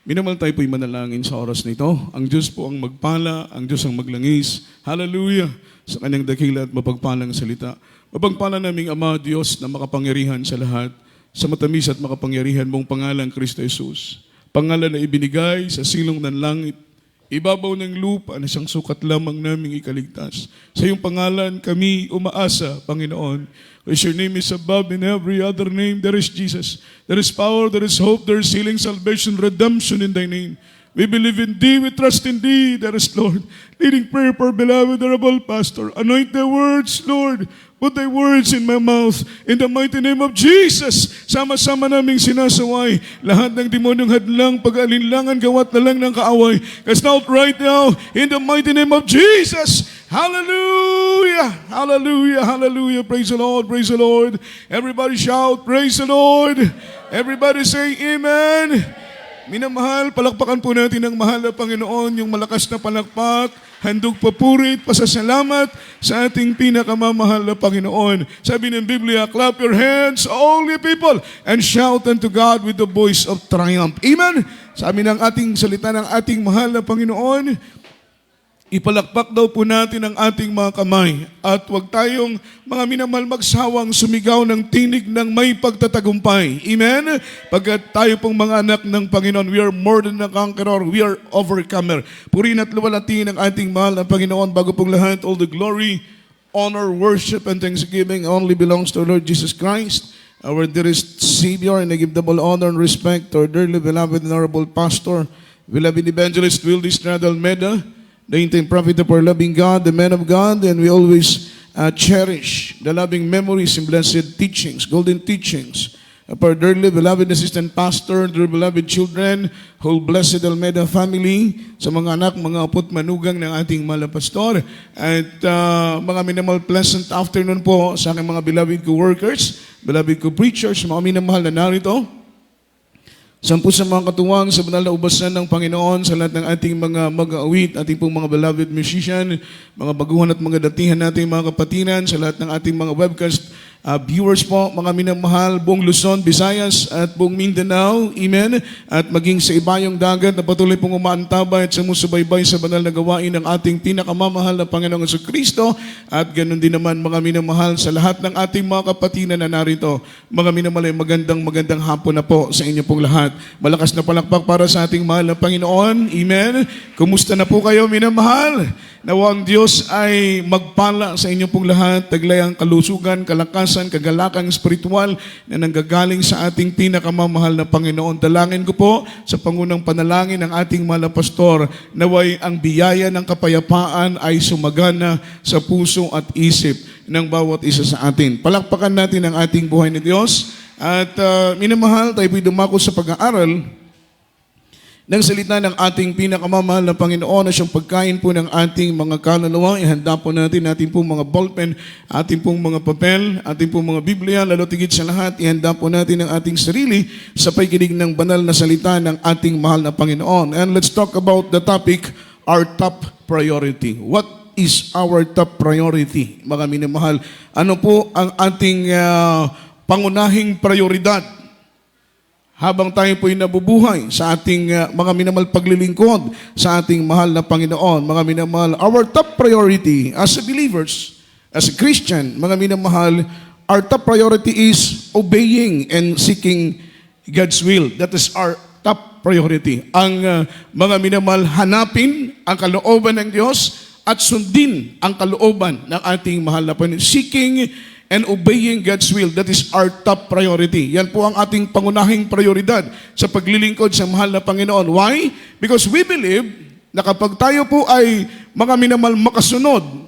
Minamahal tayo po'y manalangin sa oras na ito. Ang Diyos po ang magpala, ang Diyos ang maglangis. Hallelujah! Sa kanyang dakila at mapagpalang salita. Mapagpala naming Ama, Diyos na makapangyarihan sa lahat, sa matamis at makapangyarihan mong pangalan, Kristo Jesus. Pangalan na ibinigay sa silong ng langit, ibabaw ng lupa na siyang sukat lamang naming ikaligtas. Sa iyong pangalan kami umaasa, Panginoon. As your name is above in every other name, there is Jesus. There is power, there is hope, there is healing, salvation, redemption in thy name. We believe in thee, we trust in thee, there is Lord. Leading prayer for beloved, honorable pastor. Anoint thy words, Lord. Put thy words in my mouth. In the mighty name of Jesus. Sama-sama naming sinasaway. Lahat ng demonyong hadlang, pag-alinlangan, gawat na lang ng kaaway. Cast out right now, in the mighty name of Jesus. Hallelujah! Hallelujah! Hallelujah! Praise the Lord! Praise the Lord! Everybody shout, praise the Lord! Everybody say, Amen! Minamahal, palakpakan po natin ang mahal na Panginoon, yung malakas na palakpak, handog papurit, pasasalamat sa ating pinakamamahal na Panginoon. Sabi ng Biblia, clap your hands, all ye people, and shout unto God with the voice of triumph. Amen! Sabi ng ating salita ng ating mahal na Panginoon, ipalakpak daw po natin ang ating mga kamay at huwag tayong mga minamahal magsawang sumigaw ng tinig ng may pagtatagumpay. Amen? Pagkat tayo pong mga anak ng Panginoon, we are more than a conqueror, we are overcomer. Purihin at luwalhatiin ang ating mahal na Panginoon. Bago pong lahat, all the glory, honor, worship, and thanksgiving only belongs to Lord Jesus Christ, our dearest Savior, and I give double honor and respect to our dearly beloved and honorable pastor, beloved evangelist Wildy Estrada Almeida, the intended prophet of our loving God, the man of God, and we always cherish the loving memories and blessed teachings, golden teachings of our dearly beloved assistant pastor, dear beloved children, whole blessed Almeida family, sa mga anak, mga apot manugang ng ating mahal na pastor, at mga minamahal pleasant afternoon po sa aking mga beloved co-workers, beloved co-preachers, mga minamahal na narito. Sampu sa mga katuwang sa banal na ubasan ng Panginoon sa lahat ng ating mga mag-aawit, ating pong mga beloved musician, mga baguhan at mga datihan nating mga kapatiran, sa lahat ng ating mga webcast viewers po, mga minamahal, buong Luzon, Visayas at buong Mindanao, amen, at maging sa ibayong dagat na patuloy pong umaantabay at sumusubaybay sa banal na gawain ng ating pinakamamahal na Panginoong Jesucristo, at ganoon din naman mga minamahal sa lahat ng ating mga kapatiran na narito. Mga minamahal, magandang hapon na po sa inyo pong lahat. Malakas na palakpak para sa ating mahal na Panginoon, amen. Kumusta na po kayo, minamahal? Nawa ang Diyos ay magpala sa inyo pong lahat, taglay ang kalusugan, kalakasan, kagalakang spiritual na nanggagaling sa ating pinakamamahal na Panginoon. Dalangin ko po sa pangunang panalangin ng ating mahal na pastor, naway ang biyaya ng kapayapaan ay sumagana sa puso at isip ng bawat isa sa atin. Palakpakan natin ang ating buhay ni Diyos. At minamahal, tayo po'y dumako sa pag-aaral ng salita ng ating pinakamamahal na Panginoon na siyang pagkain po ng ating mga kaluluwa. Ihanda po natin pong mga ballpen, ating pong mga papel, ating pong mga Biblia, lalo tigit sa lahat, ihanda po natin ang ating sarili sa pakikinig ng banal na salita ng ating mahal na Panginoon. And let's talk about the topic, our top priority. What is our top priority, mga minamahal? Ano po ang ating pangunahing prioridad habang tayo po'y nabubuhay sa ating mga minamahal paglilingkod sa ating mahal na Panginoon? Mga minamahal, our top priority as a believers, as a Christian, mga minamahal, our top priority is obeying and seeking God's will. That is our top priority. Ang mga minamahal, hanapin ang kalooban ng Diyos at sundin ang kalooban ng ating mahal na Panginoon. Seeking and obeying God's will, that is our top priority. Yan po ang ating pangunahing prioridad sa paglilingkod sa mahal na Panginoon. Why? Because we believe na kapag tayo po ay mga minamahal makasunod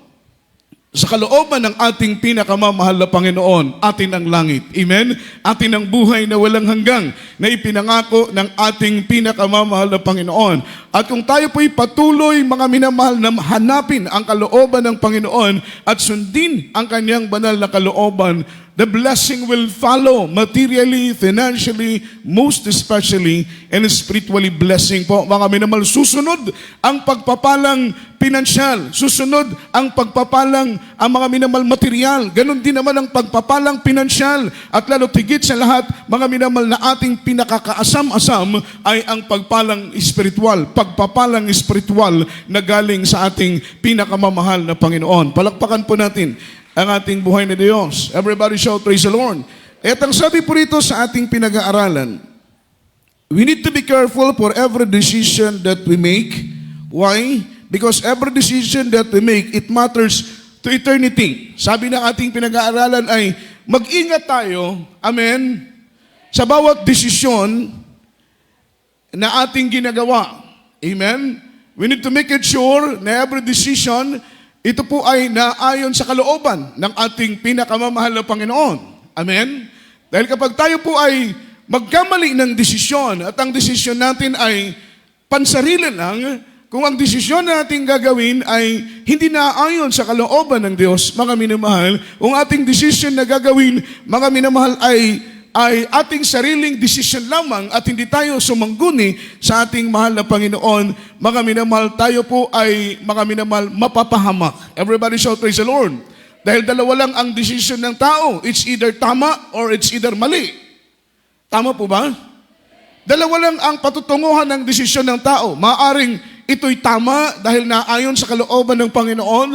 sa kalooban ng ating pinakamamahal na Panginoon, atin ang langit. Amen? Atin ang buhay na walang hanggang na ipinangako ng ating pinakamamahal na Panginoon. At kung tayo po'y patuloy, mga minamahal, na hanapin ang kalooban ng Panginoon at sundin ang kanyang banal na kalooban, the blessing will follow materially, financially, most especially, and spiritually blessing po. Mga minamahal, susunod ang pagpapalang pinansyal, susunod ang pagpapalang ang mga minamahal material, ganun din naman ang pagpapalang pinansyal, at lalo tigit sa lahat, mga minamahal, na ating pinakakaasam-asam ay ang pagpalang espiritual, pagpapalang espiritual na galing sa ating pinakamamahal na Panginoon. Palakpakan po natin ang ating buhay na Diyos. Everybody shout, praise the Lord. At ang sabi po rito sa ating pinag-aaralan, we need to be careful for every decision that we make. Why? Because every decision that we make, it matters to eternity. Sabi ng ating pinag-aaralan ay, mag-ingat tayo, amen, sa bawat desisyon na ating ginagawa. Amen? We need to make it sure na every decision, ito po ay naayon sa kalooban ng ating pinakamamahal na Panginoon. Amen? Dahil kapag tayo po ay magkamali ng desisyon at ang desisyon natin ay pansarili lang, kung ang desisyon natin gagawin ay hindi naayon sa kalooban ng Diyos, mga minamahal, kung ating desisyon na gagawin, mga minamahal, ay ating sariling desisyon lamang at hindi tayo sumangguni sa ating mahal na Panginoon, mga minamahal, tayo po ay, mga minamahal, mapapahamak. Everybody shout, praise the Lord. Dahil dalawa lang ang desisyon ng tao. It's either tama or it's either mali. Tama po ba? Dalawa lang ang patutunguhan ng desisyon ng tao. Maaring ito'y tama dahil naayon sa kalooban ng Panginoon,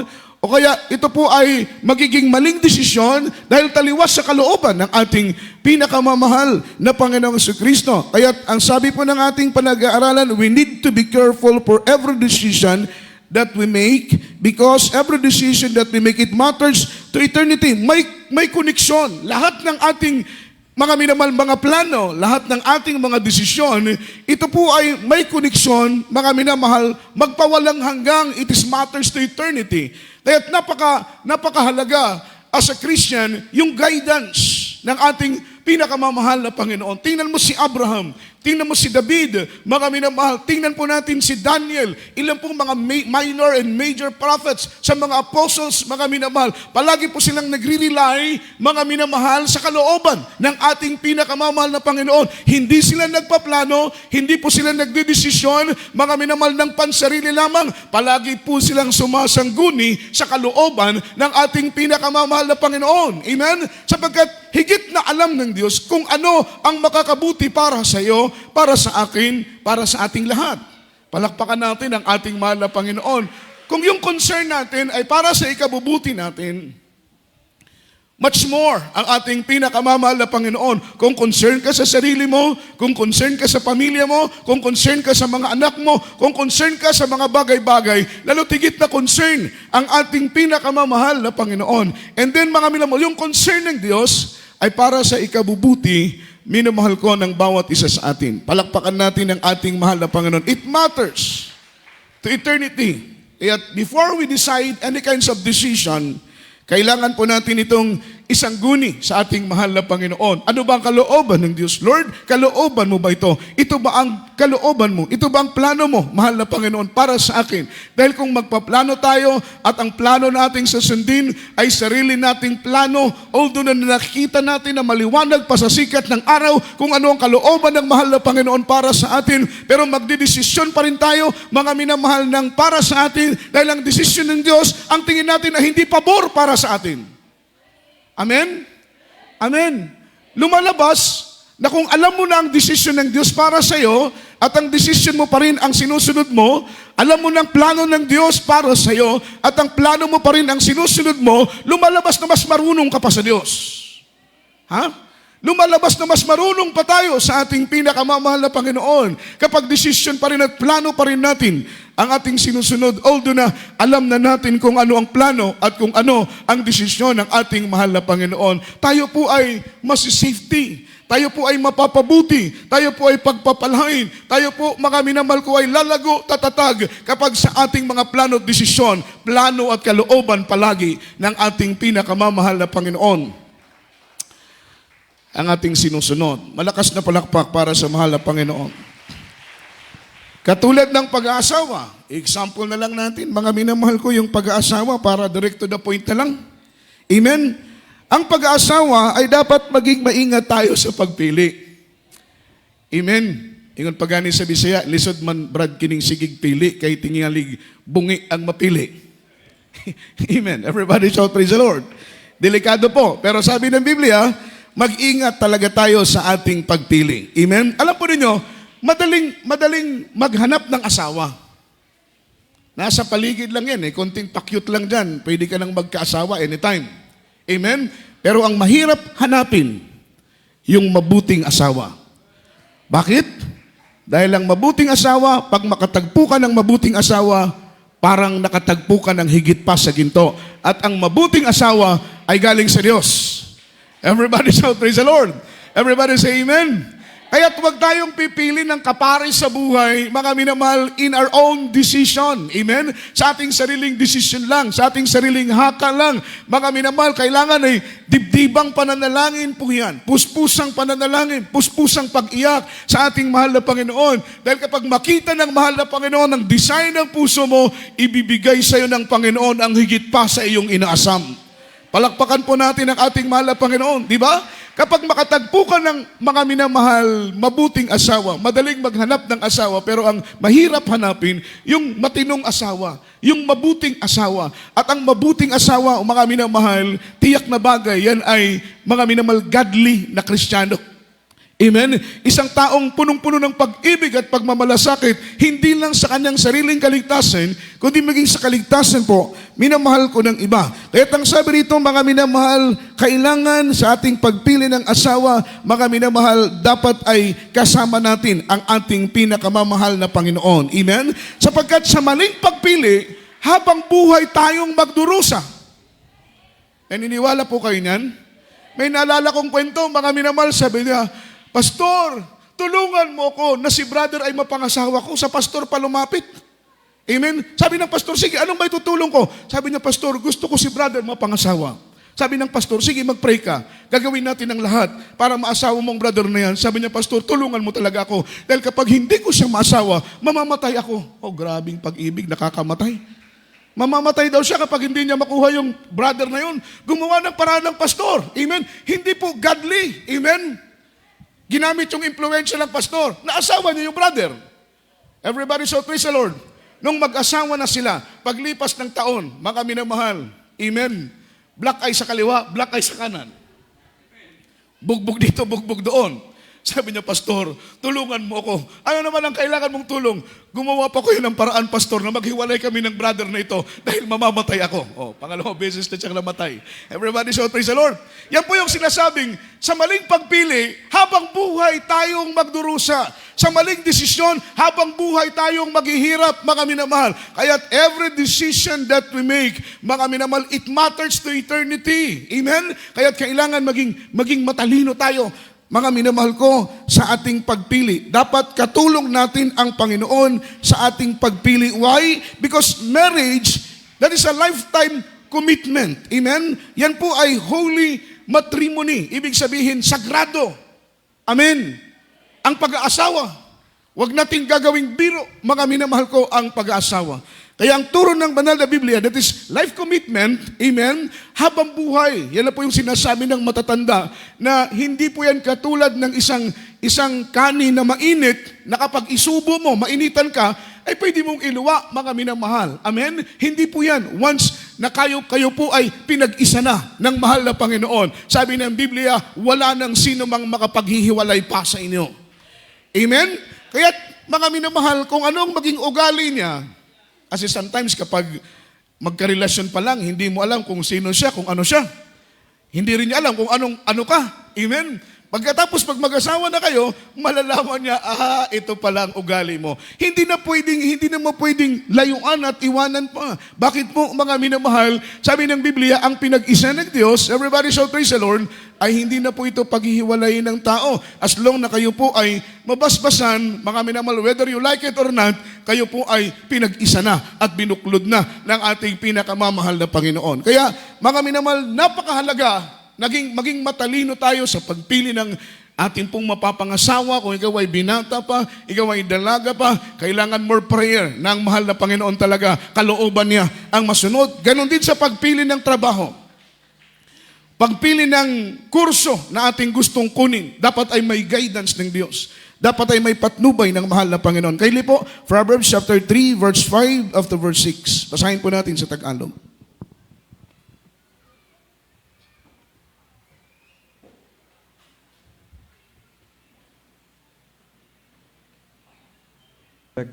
o kaya ito po ay magiging maling desisyon dahil taliwas sa kalooban ng ating pinakamamahal na Panginoong Jesucristo. Kaya ang sabi po ng ating panag-aaralan, we need to be careful for every decision that we make, because every decision that we make, it matters to eternity. May koneksyon. Lahat ng ating mga minamahal, mga plano, lahat ng ating mga desisyon, ito po ay may koneksyon, mga minamahal, magpawalang hanggang, it is matters to eternity. Kaya't napakahalaga as a Christian, yung guidance ng ating pinakamamahal na Panginoon. Tingnan mo si Abraham, tingnan mo si David, mga minamahal, tingnan po natin si Daniel, ilan pong mga minor and major prophets, sa mga apostles, mga minamahal, palagi po silang nagre-rely, mga minamahal, sa kalooban ng ating pinakamamahal na Panginoon. Hindi sila nagpaplano, hindi po sila nagdedesisyon, mga minamahal, ng pansarili lamang, palagi po silang sumasangguni sa kalooban ng ating pinakamamahal na Panginoon. Amen? Sapagkat higit na alam ng Diyos kung ano ang makakabuti para sa iyo, para sa akin, para sa ating lahat. Palakpakan natin ang ating mahal na Panginoon. Kung yung concern natin ay para sa ikabubuti natin, much more ang ating pinakamamahal na Panginoon. Kung concern ka sa sarili mo, kung concern ka sa pamilya mo, kung concern ka sa mga anak mo, kung concern ka sa mga bagay-bagay, lalo tigit na concern ang ating pinakamamahal na Panginoon. And then mga minamahal, yung concern ng Diyos ay para sa ikabubuti, minamahal ko, ng bawat isa sa atin. Palakpakan natin ang ating mahal na Panginoon. It matters to eternity. Yet before we decide any kinds of decision, kailangan po natin itong isang guni sa ating mahal na Panginoon. Ano ba ang kalooban ng Diyos? Lord, kalooban mo ba ito? Ito ba ang kalooban mo? Ito ba ang plano mo, mahal na Panginoon, para sa akin? Dahil kung magpaplano tayo at ang plano nating susundin ay sarili nating plano, although na nakikita natin na maliwanag pa sa sikat ng araw kung ano ang kalooban ng mahal na Panginoon para sa atin, pero magdidesisyon pa rin tayo, mga minamahal, ng para sa atin, dahil ang desisyon ng Diyos, ang tingin natin na hindi pabor para sa atin. Amen? Amen. Lumalabas na kung alam mo na ang desisyon ng Diyos para sa iyo at ang desisyon mo pa rin ang sinusunod mo, alam mo na ang plano ng Diyos para sa iyo at ang plano mo pa rin ang sinusunod mo, lumalabas na mas marunong ka pa sa Diyos. Ha? Lumalabas na mas marunong pa tayo sa ating pinakamamahal na Panginoon kapag desisyon pa rin at plano pa rin natin ang ating sinusunod, although na alam na natin kung ano ang plano at kung ano ang desisyon ng ating mahal na Panginoon. Tayo po ay mas-safety, tayo po ay mapapabuti, tayo po ay pagpapalain, tayo po, mga minamahal ko, ay lalago, tatatag kapag sa ating mga plano at desisyon, plano at kalooban palagi ng ating pinakamamahal na Panginoon ang ating sinusunod. Malakas na palakpak para sa mahal na Panginoon. Katulad ng pag-aasawa, example na lang natin, mga minamahal ko, yung pag-aasawa para direct to the point na lang. Amen? ang pag-aasawa ay dapat maging maingat tayo sa pagpili. Amen. Ingon pagani sa Bisaya, lisod man brad kining sigig pili, kay tingalig bungi ang mapili. Amen. Everybody shout praise the Lord. Delikado po. Pero sabi ng Biblia, mag-ingat talaga tayo sa ating pagpili. Amen. Alam po ninyo, madaling maghanap ng asawa. Nasa paligid lang yan, konting pakyut lang dyan. Pwede ka nang magkaasawa anytime. Amen? Pero ang mahirap hanapin, yung mabuting asawa. Bakit? Dahil ang mabuting asawa, pag makatagpo ka ng mabuting asawa, parang nakatagpo ka ng higit pa sa ginto. At ang mabuting asawa ay galing sa Diyos. Everybody shout, praise the Lord. Everybody say amen. Kaya huwag tayong pipili ng kapares sa buhay, mga minamahal, in our own decision. Amen? Sa ating sariling decision lang, sa ating sariling haka lang. Mga minamahal, kailangan ay dibdibang pananalangin po yan. Puspusang pananalangin, puspusang pag-iyak sa ating mahal na Panginoon. Dahil kapag makita ng mahal na Panginoon ang design ng puso mo, ibibigay sa iyo ng Panginoon ang higit pa sa iyong inaasam. Palakpakan po natin ang ating mahal na Panginoon, di ba? Kapag makatagpo ka ng mga minamahal, mabuting asawa, madaling maghanap ng asawa, pero ang mahirap hanapin, yung matinong asawa, yung mabuting asawa. At ang mabuting asawa, mga minamahal, tiyak na bagay, yan ay mga minamahal godly na Kristiyano. Amen? Isang taong punong-puno ng pag-ibig at pagmamalasakit, hindi lang sa kanyang sariling kaligtasan, kundi maging sa kaligtasan po, minamahal ko ng iba. Kaya't ang sabi rito, mga minamahal, kailangan sa ating pagpili ng asawa, mga minamahal, dapat ay kasama natin ang ating pinakamamahal na Panginoon. Amen? Sapagkat sa maling pagpili, habang buhay tayong magdurusa. Naniniwala po kayo niyan? May naalala kong kwento, mga minamahal, sabi niya, Pastor, tulungan mo ko na si brother ay mapangasawa ko. Sa pastor pa lumapit. Amen? Sabi ng pastor, sige, anong may tutulong ko? Sabi niya, Pastor, gusto ko si brother mapangasawa. Sabi ng pastor, sige, mag-pray ka. Gagawin natin ang lahat para maasawa mong brother na yan. Sabi niya, Pastor, tulungan mo talaga ako. Dahil kapag hindi ko siya maasawa, mamamatay ako. Oh, grabing pag-ibig, nakakamatay. Mamamatay daw siya kapag hindi niya makuha yung brother na yun. Gumawa ng paraan ng pastor. Amen? Hindi po godly. Amen? Ginamit yung influensya ng pastor. Naasawa niya yung brother. Everybody shout, praise the Lord. Nung mag-asawa na sila, paglipas ng taon, mga minamahal, amen, black eye sa kaliwa, black eye sa kanan. Bugbog dito, bugbog doon. Sabi niya, Pastor, tulungan mo ako. Ano naman ang kailangan mong tulong? Gumawa pa ko yun ng paraan, Pastor, na maghiwalay kami ng brother na ito dahil mamamatay ako. Oh, pangalawang beses na siyang namatay. Everybody shout, praise the Lord. Yan po yung sinasabing, sa maling pagpili, habang buhay tayong magdurusa. Sa maling desisyon, habang buhay tayong maghihirap, mga minamahal. Kaya't every decision that we make, mga minamahal, it matters to eternity. Amen? Kaya't kailangan maging matalino tayo. Mga minamahal ko, sa ating pagpili, dapat katulong natin ang Panginoon sa ating pagpili. Why? Because marriage, that is a lifetime commitment. Amen? Yan po ay holy matrimony. Ibig sabihin, sagrado. Amen? Ang pag-aasawa. Huwag nating gagawing biro, mga minamahal ko, ang pag-aasawa. Kaya ang turo ng banal na Biblia, that is life commitment, amen, habang buhay. Yan na po yung sinasabi ng matatanda na hindi po yan katulad ng isang kanin na mainit na kapag isubo mo, mainitan ka, ay pwede mong iluwa, mga minamahal. Amen? Hindi po yan. Once na kayo po ay pinag-isa na ng mahal na Panginoon. Sabi ng Biblia, wala nang sino mang makapaghihiwalay pa sa inyo. Amen? Kaya mga minamahal, kung anong maging ugali niya, kasi sometimes kapag magkarelasyon pa lang, hindi mo alam kung sino siya, kung ano siya. Hindi rin niya alam kung ano ka. Amen? Pagkatapos pag mag-asawa na kayo, malalaman niya, ito pala ang ugali mo. Hindi na pwedeng layuan at iwanan pa. Bakit po, mga minamahal, sabi ng Biblia, ang pinag-isa ng Diyos, everybody shout praise the Lord, ay hindi na po ito paghihiwalayin ng tao. As long na kayo po ay mabasbasan, mga minamahal, whether you like it or not, kayo po ay pinag-isa na at binuklod na ng ating pinakamamahal na Panginoon. Kaya, mga minamahal, napakahalaga maging matalino tayo sa pagpili ng ating pong mapapangasawa. Kung ikaw ay binata pa, ikaw ay dalaga pa, kailangan more prayer ng mahal na Panginoon talaga. Kalooban niya ang masunod. Ganon din sa pagpili ng trabaho. pagpili ng kurso na ating gustong kunin, dapat ay may guidance ng Diyos. Dapat ay may patnubay ng mahal na Panginoon. Kaya po, Proverbs chapter 3, verse 5 up to verse 6. Basahin po natin sa Tagalog.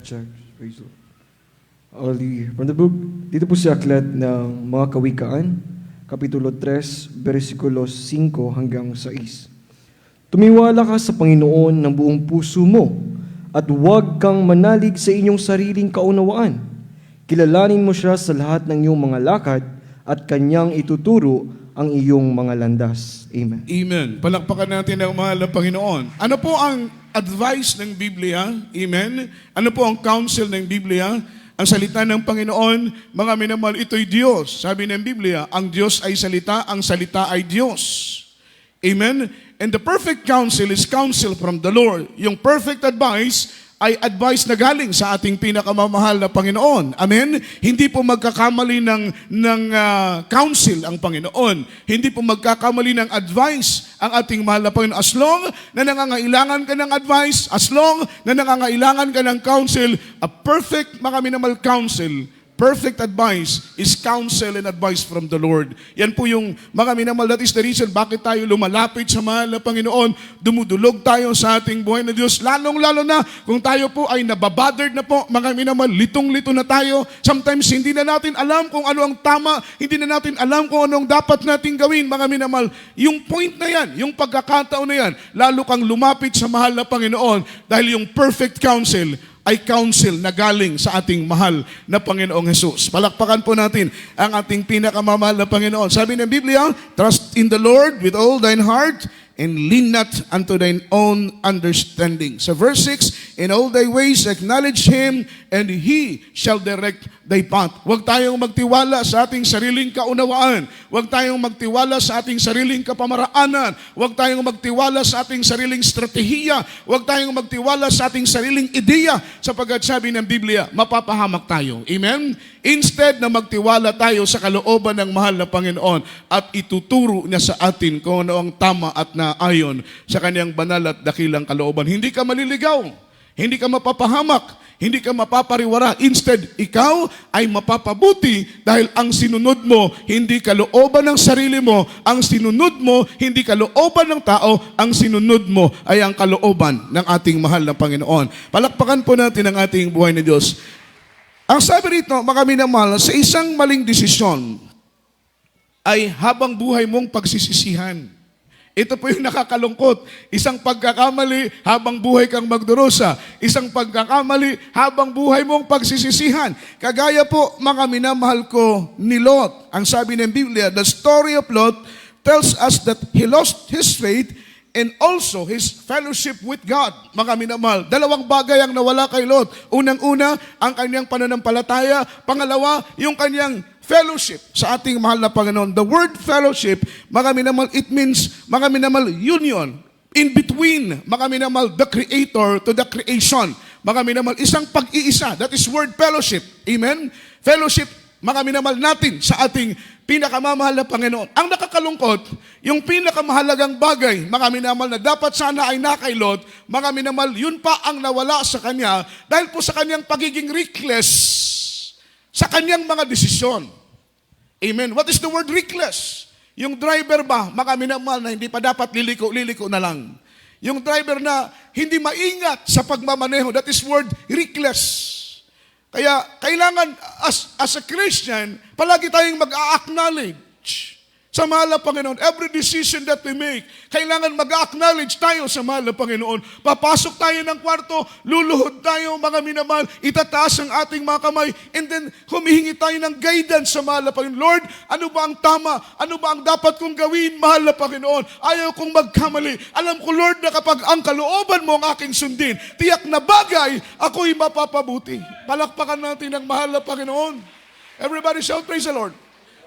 Check. Praise the Lord. From the book, dito po sa aklat ng mga Kawikaan, Kapitulo 3, versikulo 5 hanggang 6. Tumiwala ka sa Panginoon ng buong puso mo at huwag kang manalig sa inyong sariling kaunawaan. Kilalanin mo siya sa lahat ng iyong mga lakad at kanyang ituturo ang iyong mga landas. Amen. Amen. Palakpakan natin ang mahal na Panginoon. Ano po ang advice ng Biblia? Amen. Ano po ang counsel ng Biblia? Ang salita ng Panginoon, mga minamahal, ito'y Diyos. Sabi ng Biblia, ang Diyos ay salita, ang salita ay Diyos. Amen? And the perfect counsel is counsel from the Lord. Yung perfect advice ay advice na galing sa ating pinakamamahal na Panginoon. Amen? Hindi po magkakamali ng counsel ang Panginoon. Hindi po magkakamali ng advice ang ating mahal na Panginoon. As long na nangangailangan ka ng advice, as long na nangangailangan ka ng counsel, a perfect mga minamahal counsel, perfect advice is counsel and advice from the Lord. Yan po yung mga minamahal, that is the reason bakit tayo lumalapit sa mahal na Panginoon, dumudulog tayo sa ating buhay na Diyos, lalong-lalo na kung tayo po ay nababothered na po, mga minamahal, litong-lito na tayo. Sometimes hindi na natin alam kung ano ang tama, hindi na natin alam kung ano ang dapat nating gawin, mga minamahal. Yung point na yan, yung pagkakataon na yan, lalo kang lumapit sa mahal na Panginoon dahil yung perfect counsel ay counsel na galing sa ating mahal na Panginoong Jesus. Palakpakan po natin ang ating pinakamamahal na Panginoon. Sabi ng Biblia, trust in the Lord with all thine heart and lean not unto thine own understanding. Sa verse 6, in all thy ways acknowledge Him and He shall direct thy path. Huwag tayong magtiwala sa ating sariling kaunawaan. Huwag tayong magtiwala sa ating sariling kapamaraanan. Huwag tayong magtiwala sa ating sariling strategiya. Huwag tayong magtiwala sa ating sariling ideya, sapagkat sabi ng Biblia, mapapahamak tayo. Amen? Instead na magtiwala tayo sa kalooban ng mahal na Panginoon at ituturo niya sa atin kung ano ang tama at naayon sa kanyang banal at dakilang kalooban. Hindi ka maliligaw, hindi ka mapapahamak, hindi ka mapapariwara. Instead, ikaw ay mapapabuti dahil ang sinunod mo, hindi kalooban ng sarili mo. Ang sinunod mo, hindi kalooban ng tao. Ang sinunod mo ay ang kalooban ng ating mahal na Panginoon. Palakpakan po natin ang ating buhay na Diyos. Ang sabi rito, mga minamahal, sa isang maling desisyon ay habang buhay mong pagsisisihan. Ito po yung nakakalungkot. Isang pagkakamali habang buhay kang magdurusa. Isang pagkakamali habang buhay mong pagsisisihan. Kagaya po, mga minamahal ko, ni Lot. Ang sabi ng Biblia, the story of Lot tells us that he lost his faith and also his fellowship with God. Mga minamahal, dalawang bagay ang nawala kay Lot. Unang-una, ang kanyang pananampalataya. Pangalawa, yung kanyang fellowship sa ating mahal na Panginoon. The word fellowship, mga minamahal, it means, mga minamahal, union. In between, mga minamahal, the Creator to the creation. Mga minamahal, isang pag-iisa. That is word fellowship. Amen? Fellowship, mga minamahal natin sa ating pinakamamahal na Panginoon. Ang nakakalungkot, yung pinakamahalagang bagay, mga minamahal, na dapat sana ay nakailot, mga minamahal, yun pa ang nawala sa kanya dahil po sa kanyang pagiging reckless sa kanyang mga desisyon. Amen. What is the word reckless? Yung driver ba, mga minamahal, na hindi pa dapat liliko na lang. Yung driver na hindi maingat sa pagmamaneho, that is word reckless. Kaya kailangan as a Christian, palagi tayong mag-a-acknowledge sa mahal na Panginoon. Every decision that we make, kailangan mag-acknowledge tayo sa mahal na Panginoon. Papasok tayo ng kwarto, luluhod tayo, mga minamahal, itataas ang ating mga kamay, and then humihingi tayo ng guidance sa mahal na Panginoon. Lord, ano ba ang tama? Ano ba ang dapat kong gawin, mahal na Panginoon? Ayaw kong magkamali. Alam ko, Lord, na kapag ang kalooban mo ang aking sundin, tiyak na bagay, ako'y mapapabuti. Palakpakan natin ang mahal na Panginoon. Everybody shout, praise the Lord.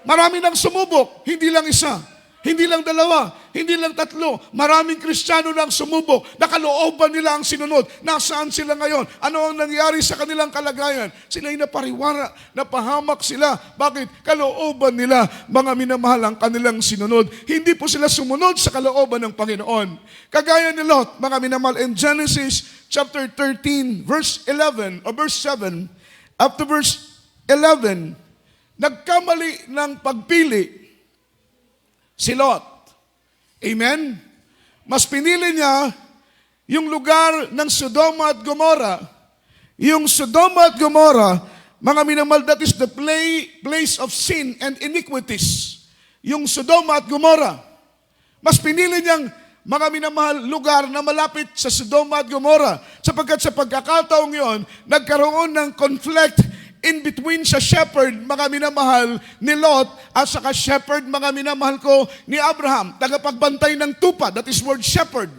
Marami nang sumubok, hindi lang isa. hindi lang dalawa, hindi lang tatlo. Maraming Kristiyano lang sumubok. Nakalooban nila ang sinunod. Nasaan sila ngayon? Ano ang nangyari sa kanilang kalagayan? Sila'y napariwara, napahamak sila. Bakit? Kalooban nila, mga minamahal, ang kanilang sinunod. Hindi po sila sumunod sa kalooban ng Panginoon. Kagaya ni Lot, mga minamahal, in Genesis chapter 13, verse 11, or verse 7, up to verse 11, nagkamali ng pagpili si Lot. Amen? Mas pinili niya yung lugar ng Sodoma at Gomora. Yung Sodoma at Gomora, mga minamahal, that is the place of sin and iniquities. Yung Sodoma at Gomora. Mas pinili niyang, mga minamahal, lugar na malapit sa Sodoma at Gomora. Sapagkat sa pagkakataong yon, nagkaroon ng conflict in between sa shepherd, mga minamahal, ni Lot, at saka shepherd, mga minamahal ko, ni Abraham, tagapagbantay ng tupa. That is word shepherd.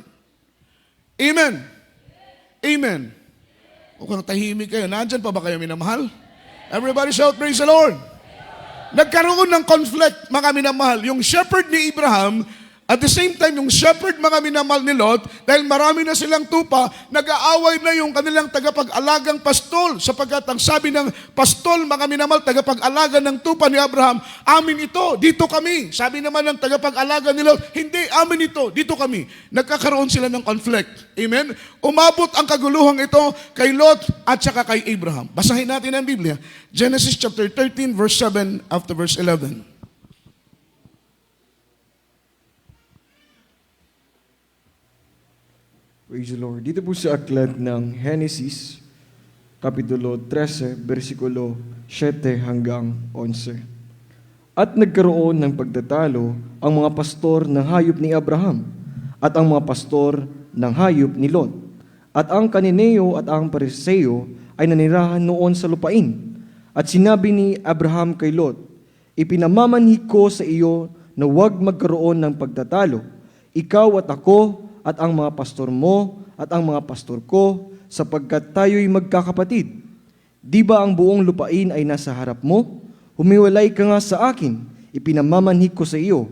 Amen. Amen. Mukhang tahimik kayo. Nandyan pa ba kayo, minamahal? Everybody shout, praise the Lord. Nagkaroon ng conflict, mga minamahal. Yung shepherd ni Abraham, at the same time, yung shepherd, mga minamahal ni Lot, dahil marami na silang tupa, nag-aaway na yung kanilang tagapag-alagang pastol. Sapagkat ang sabi ng pastol, mga minamahal, tagapag-alaga ng tupa ni Abraham, amin ito, dito kami. Sabi naman ng tagapag-alaga ni Lot, hindi, amin ito, dito kami. Nagkakaroon sila ng conflict. Amen? Umabot ang kaguluhang ito kay Lot at saka kay Abraham. Basahin natin ang Biblia. Genesis chapter 13, verse 7, after verse 11. Praise the Lord. Dito po sa aklat ng Genesis, Kapitulo 13, versikulo 7 hanggang 11. At nagkaroon ng pagtatalo ang mga pastor ng hayop ni Abraham at ang mga pastor ng hayop ni Lot. At ang Kanineo at ang Pariseo ay nanirahan noon sa lupain. At sinabi ni Abraham kay Lot, ipinamamanhik ko sa iyo na huwag magkaroon ng pagtatalo. Ikaw at ako at ang mga pastor mo at ang mga pastor ko, sapagkat tayo'y magkakapatid. Di ba ang buong lupain ay nasa harap mo? Humiwalay ka nga sa akin, ipinamamanhik ko sa iyo.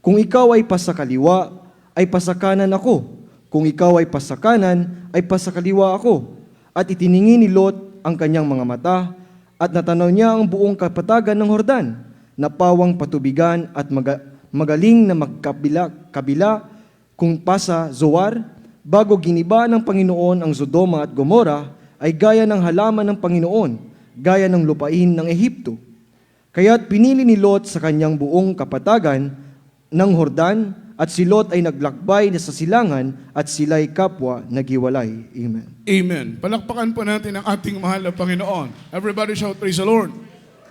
Kung ikaw ay pasakaliwa, ay pasakanan ako. Kung ikaw ay pasakanan, ay pasakaliwa ako. At itiningin ni Lot ang kanyang mga mata, at natanaw niya ang buong kapatagan ng Hordan, na pawang patubigan at magaling na magkabila kung pasa Zoar, bago giniba ng Panginoon ang Sodoma at Gomora, ay gaya ng halaman ng Panginoon, gaya ng lupain ng Ehipto. Kaya't pinili ni Lot sa kanyang buong kapatagan ng Hordan, at si Lot ay naglakbay na sa silangan, at sila'y kapwa naghiwalay. Amen. Amen. Palakpakan po natin ang ating mahal na Panginoon. Everybody shout, praise the Lord.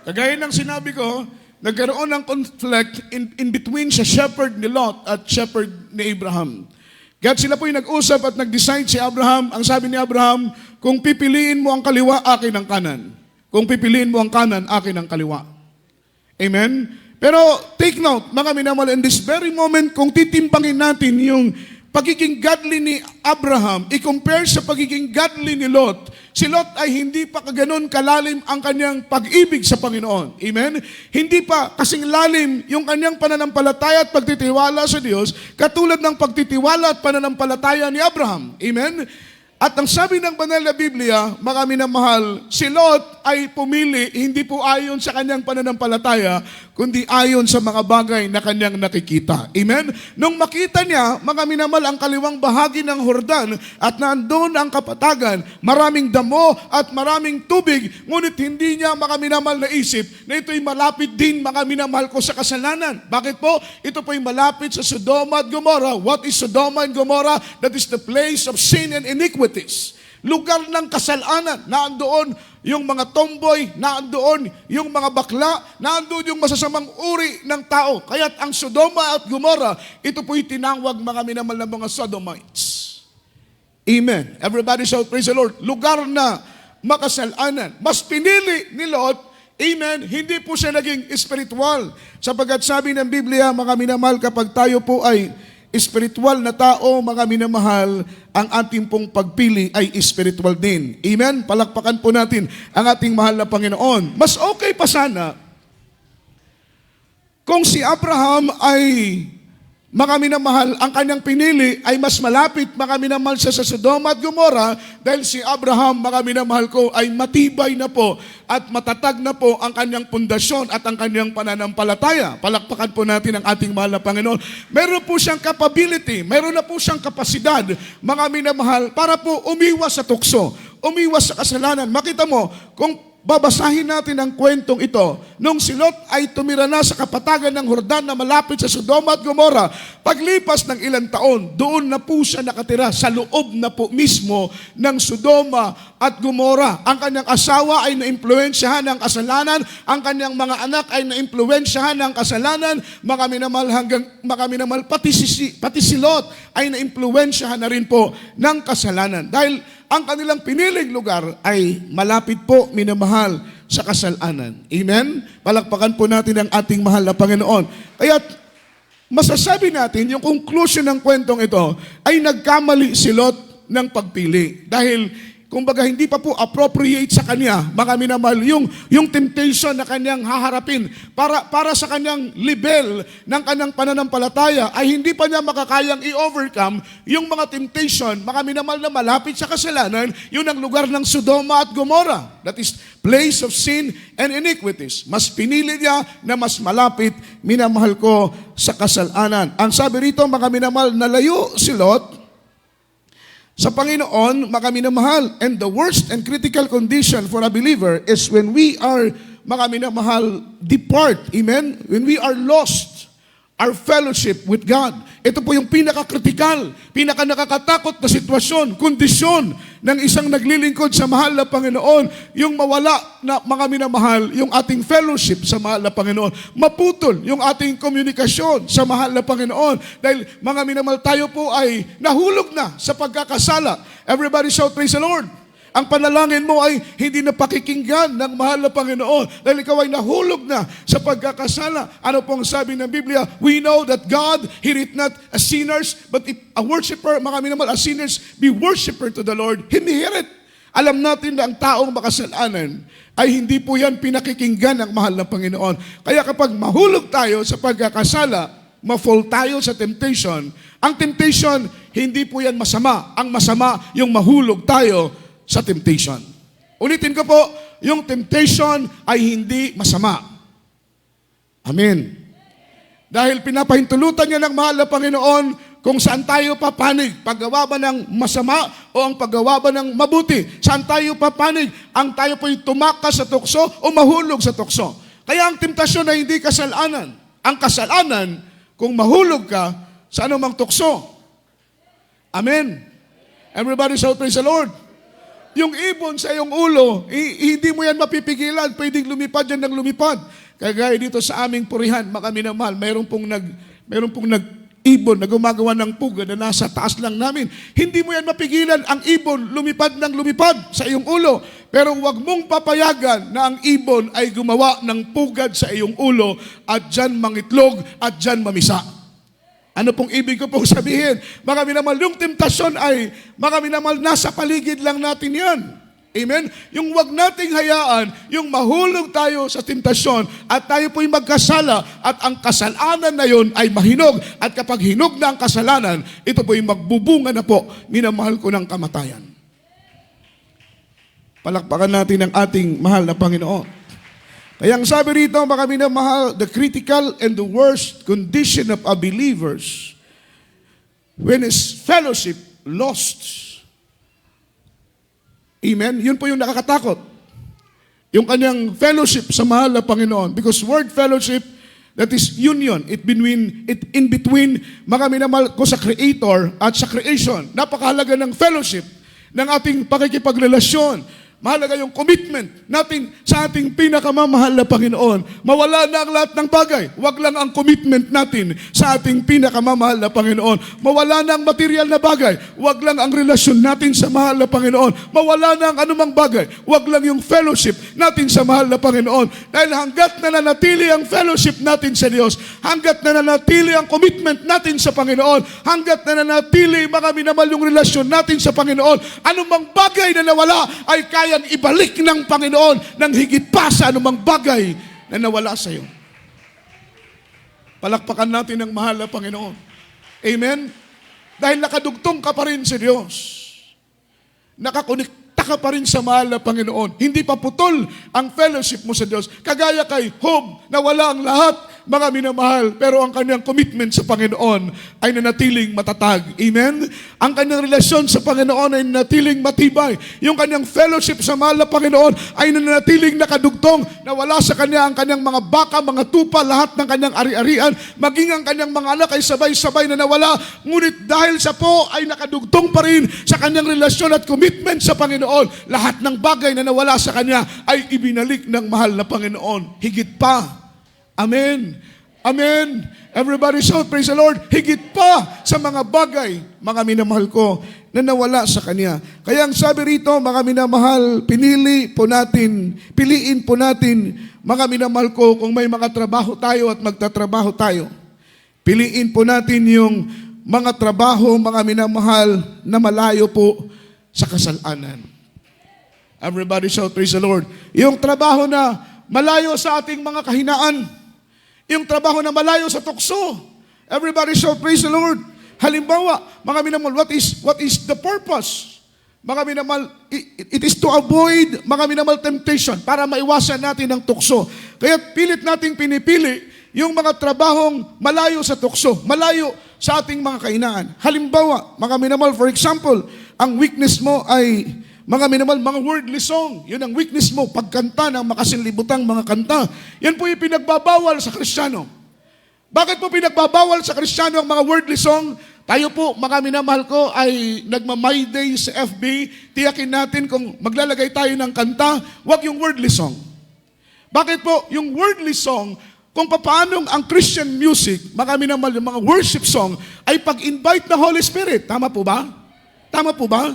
Kagaya ng sinabi ko, nagkaroon ng conflict in between sa shepherd ni Lot at shepherd ni Abraham. Kaya sila po yung nag-usap at nag-decide si Abraham. Ang sabi ni Abraham, kung pipiliin mo ang kaliwa, akin ang kanan. Kung pipiliin mo ang kanan, akin ang kaliwa. Amen? Pero take note, mga minamahal, in this very moment, kung titimpangin natin yung pagiging godly ni Abraham, i-compare sa pagiging godly ni Lot, si Lot ay hindi pa kaganon kalalim ang kanyang pag-ibig sa Panginoon. Amen? Hindi pa kasing lalim yung kanyang pananampalataya at pagtitiwala sa Diyos, katulad ng pagtitiwala at pananampalataya ni Abraham. Amen? At ang sabi ng banal na Biblia, mga minamahal, si Lot ay pumili, hindi po ayon sa kanyang pananampalataya, kundi ayon sa mga bagay na kanyang nakikita. Amen? Nung makita niya, mga minamahal, ang kaliwang bahagi ng Hordan at nandoon ang kapatagan, maraming damo at maraming tubig, ngunit hindi niya, mga minamahal, naisip na ito'y malapit din, mga minamahal ko, sa kasalanan. Bakit po? Ito po'y malapit sa Sodoma at Gomora. What is Sodoma and Gomora? That is the place of sin and iniquity. Lugar ng kasalanan. Naandoon yung mga tomboy, naandoon yung mga bakla, naandoon yung masasamang uri ng tao. Kaya't ang Sodoma at Gomora, ito po'y tinawag, mga minamahal, na mga Sodomites. Amen. Everybody shout, praise the Lord. Lugar na makasalanan. Mas pinili ni Lot, amen, hindi po siya naging spiritual. Sapagkat sabi ng Biblia, mga minamahal, kapag tayo po ay spiritual na tao, mga minamahal, ang ating pong pagpili ay spiritual din. Amen? Palakpakan po natin ang ating mahal na Panginoon. Mas okay pa sana kung si Abraham ay mga minamahal, ang kanyang pinili ay mas malapit, mga minamahal, sa Sodoma at Gomora dahil si Abraham, mga minamahal ko, ay matibay na po at matatag na po ang kanyang pundasyon at ang kanyang pananampalataya. Palakpakan po natin ang ating mahal na Panginoon. Meron po siyang capability, meron na po siyang kapasidad, mga minamahal, para po umiwas sa tukso, umiwas sa kasalanan. Makita mo, kung babasahin natin ang kwentong ito, nung si Lot ay tumira na sa kapatagan ng Jordan na malapit sa Sodoma at Gomora, paglipas ng ilang taon, doon na po siya nakatira sa loob na po mismo ng Sodoma at Gomora. Ang kanyang asawa ay naimpluwensyahan ng kasalanan, ang kanyang mga anak ay naimpluwensyahan ng kasalanan, mga minamahal, pati si Lot ay naimpluwensyahan na rin po ng kasalanan. Dahil ang kanilang piniling lugar ay malapit po, minamahal, sa kasalanan. Amen? Palakpakan po natin ang ating mahal na Panginoon. Kaya masasabi natin, yung conclusion ng kwentong ito, ay nagkamali si Lot ng pagpili. Dahil kumbaga hindi pa po appropriate sa kanya, mga minamahal, yung temptation na kanyang haharapin para sa kanyang level ng kanyang pananampalataya ay hindi pa niya makakayang i-overcome yung mga temptation, mga minamahal, na malapit sa kasalanan, yun ang lugar ng Sodoma at Gomora. That is place of sin and iniquities. Mas pinili niya na mas malapit, minamahal ko, sa kasalanan. Ang sabi rito, mga minamahal, nalayo si Lot sa Panginoon, mga minamahal. And the worst and critical condition for a believer is when we are, mga minamahal, depart. Amen? When we are lost, our fellowship with God. Ito po yung pinaka-critical, pinaka-nakakatakot na sitwasyon, kondisyon ng isang naglilingkod sa mahal na Panginoon, yung mawala na, mga minamahal, yung ating fellowship sa mahal na Panginoon. Maputol yung ating komunikasyon sa mahal na Panginoon. Dahil, mga minamahal, tayo po ay nahulog na sa pagkakasala. Everybody shout, praise the Lord. Ang panalangin mo ay hindi na pakikinggan ng mahal na Panginoon dahil ikaw ay nahulog na sa pagkakasala. Ano pong sabi ng Biblia? We know that God heareth not as sinners, but if a worshiper, mga minamahal, as sinners be worshiper to the Lord, He heareth. Alam natin na ang taong makasalanan ay hindi po yan pinakikinggan ng mahal na Panginoon. Kaya kapag mahulog tayo sa pagkakasala, ma-fall tayo sa temptation, ang temptation, hindi po yan masama. Ang masama, yung mahulog tayo sa temptation. Ulitin ko po, yung temptation ay hindi masama. Amen. Dahil pinapahintulutan niya ng mahal na Panginoon kung saan tayo papanig. Paggawa ba ng masama o ang paggawa ba ng mabuti? Saan tayo papanig? Ang tayo po'y tumakas sa tukso o mahulog sa tukso. Kaya ang temptasyon ay hindi kasalanan. Ang kasalanan, kung mahulog ka sa anumang tukso. Amen. Everybody shout, praise the Lord. Yung ibon sa iyong ulo, hindi mo yan mapipigilan. Pwedeng lumipad yan ng lumipad. Kagaya dito sa aming purihan, mga minamahal, mayroon pong nag-ibon na gumagawa ng puga na nasa taas lang namin. Hindi mo yan mapigilan ang ibon lumipad ng lumipad sa iyong ulo. Pero huwag mong papayagan na ang ibon ay gumawa ng pugad sa iyong ulo at dyan mangitlog at dyan mamisa. Ano pong ibig ko pong sabihin? Mga minamahal, yung temptasyon ay, mga minamahal, nasa paligid lang natin yan. Amen? Yung wag nating hayaan, yung mahulog tayo sa temptasyon at tayo po'y magkasala at ang kasalanan na yon ay mahinog. At kapag hinog na ang kasalanan, ito po'y magbubunga na po, minamahal ko, ng kamatayan. Palakpakan natin ang ating mahal na Panginoon. Kaya ang sabi rito, mga minamahal, the critical and the worst condition of a believers when his fellowship lost. Amen? Yun po yung nakakatakot. Yung kanyang fellowship sa mahal na Panginoon. Because word fellowship, that is union. In between, mga minamahal ko, sa Creator at sa creation. Napakahalaga ng fellowship, ng ating pakikipagrelasyon. Mahalaga yung commitment natin sa ating pinakamamahal na Panginoon. Mawala na ang lahat ng bagay. Huwag lang ang commitment natin sa ating pinakamamahal na Panginoon. Mawala na ang material na bagay. Huwag lang ang relasyon natin sa mahal na Panginoon. Mawala na ang anumang bagay. Huwag lang yung fellowship natin sa mahal na Panginoon. Dahil hanggat nananatili ang fellowship natin sa Diyos, hanggat nananatili ang commitment natin sa Panginoon, hanggat nananatili, mga minamahal, yung relasyon natin sa Panginoon, anumang bagay na nawala ay kaya ibalik ng Panginoon ng higit pa sa anumang bagay na nawala sa iyo. Palakpakan natin ang mahal na Panginoon. Amen? Dahil nakadugtong ka pa rin sa Diyos. Nakakonekta ka pa rin sa mahal na Panginoon. Hindi pa putol ang fellowship mo sa Diyos. Kagaya kay Job na wala ang lahat, mga minamahal, pero ang kanyang commitment sa Panginoon ay nanatiling matatag. Amen? Ang kanyang relasyon sa Panginoon ay nanatiling matibay. Yung kanyang fellowship sa mahal na Panginoon ay nanatiling nakadugtong na wala sa kanya ang kanyang mga baka, mga tupa, lahat ng kanyang ari-arian, maging ang kanyang mga anak ay sabay-sabay na nawala. Ngunit dahil sa po ay nakadugtong pa rin sa kanyang relasyon at commitment sa Panginoon, lahat ng bagay na nawala sa kanya ay ibinalik ng mahal na Panginoon. Higit pa. Amen. Amen. Everybody shout, praise the Lord. Higit pa sa mga bagay, mga minamahal ko, na nawala sa Kanya. Kaya ang sabi rito, mga minamahal, piliin po natin, mga minamahal ko, kung may mga trabaho tayo at magtatrabaho tayo. Piliin po natin yung mga trabaho, mga minamahal, na malayo po sa kasalanan. Everybody shout, praise the Lord. Yung trabaho na malayo sa ating mga kahinaan. Yung trabaho na malayo sa tukso. Everybody shout, praise the Lord. Halimbawa, mga minamahal, what is the purpose? Mga minamahal, it is to avoid, mga minamahal, temptation, para maiwasan natin ang tukso. Kaya pilit nating pinipili yung mga trabahong malayo sa tukso, malayo sa ating mga kahinaan. Halimbawa, mga minamahal, for example, ang weakness mo ay mga minamahal, mga wordly song. Yun ang weakness mo, pagkanta ng makasinlibutang mga kanta. Yan po yung pinagbabawal sa Kristiyano. Bakit po pinagbabawal sa Kristiyano ang mga wordly song? Tayo po, mga minamahal ko, ay nagma-My Day sa FB. Tiyakin natin kung maglalagay tayo ng kanta, wag yung wordly song. Bakit po? Yung wordly song, kung paano ang Christian music, mga minamahal, yung mga worship song, ay pag-invite ng Holy Spirit. Tama po ba? Tama po ba?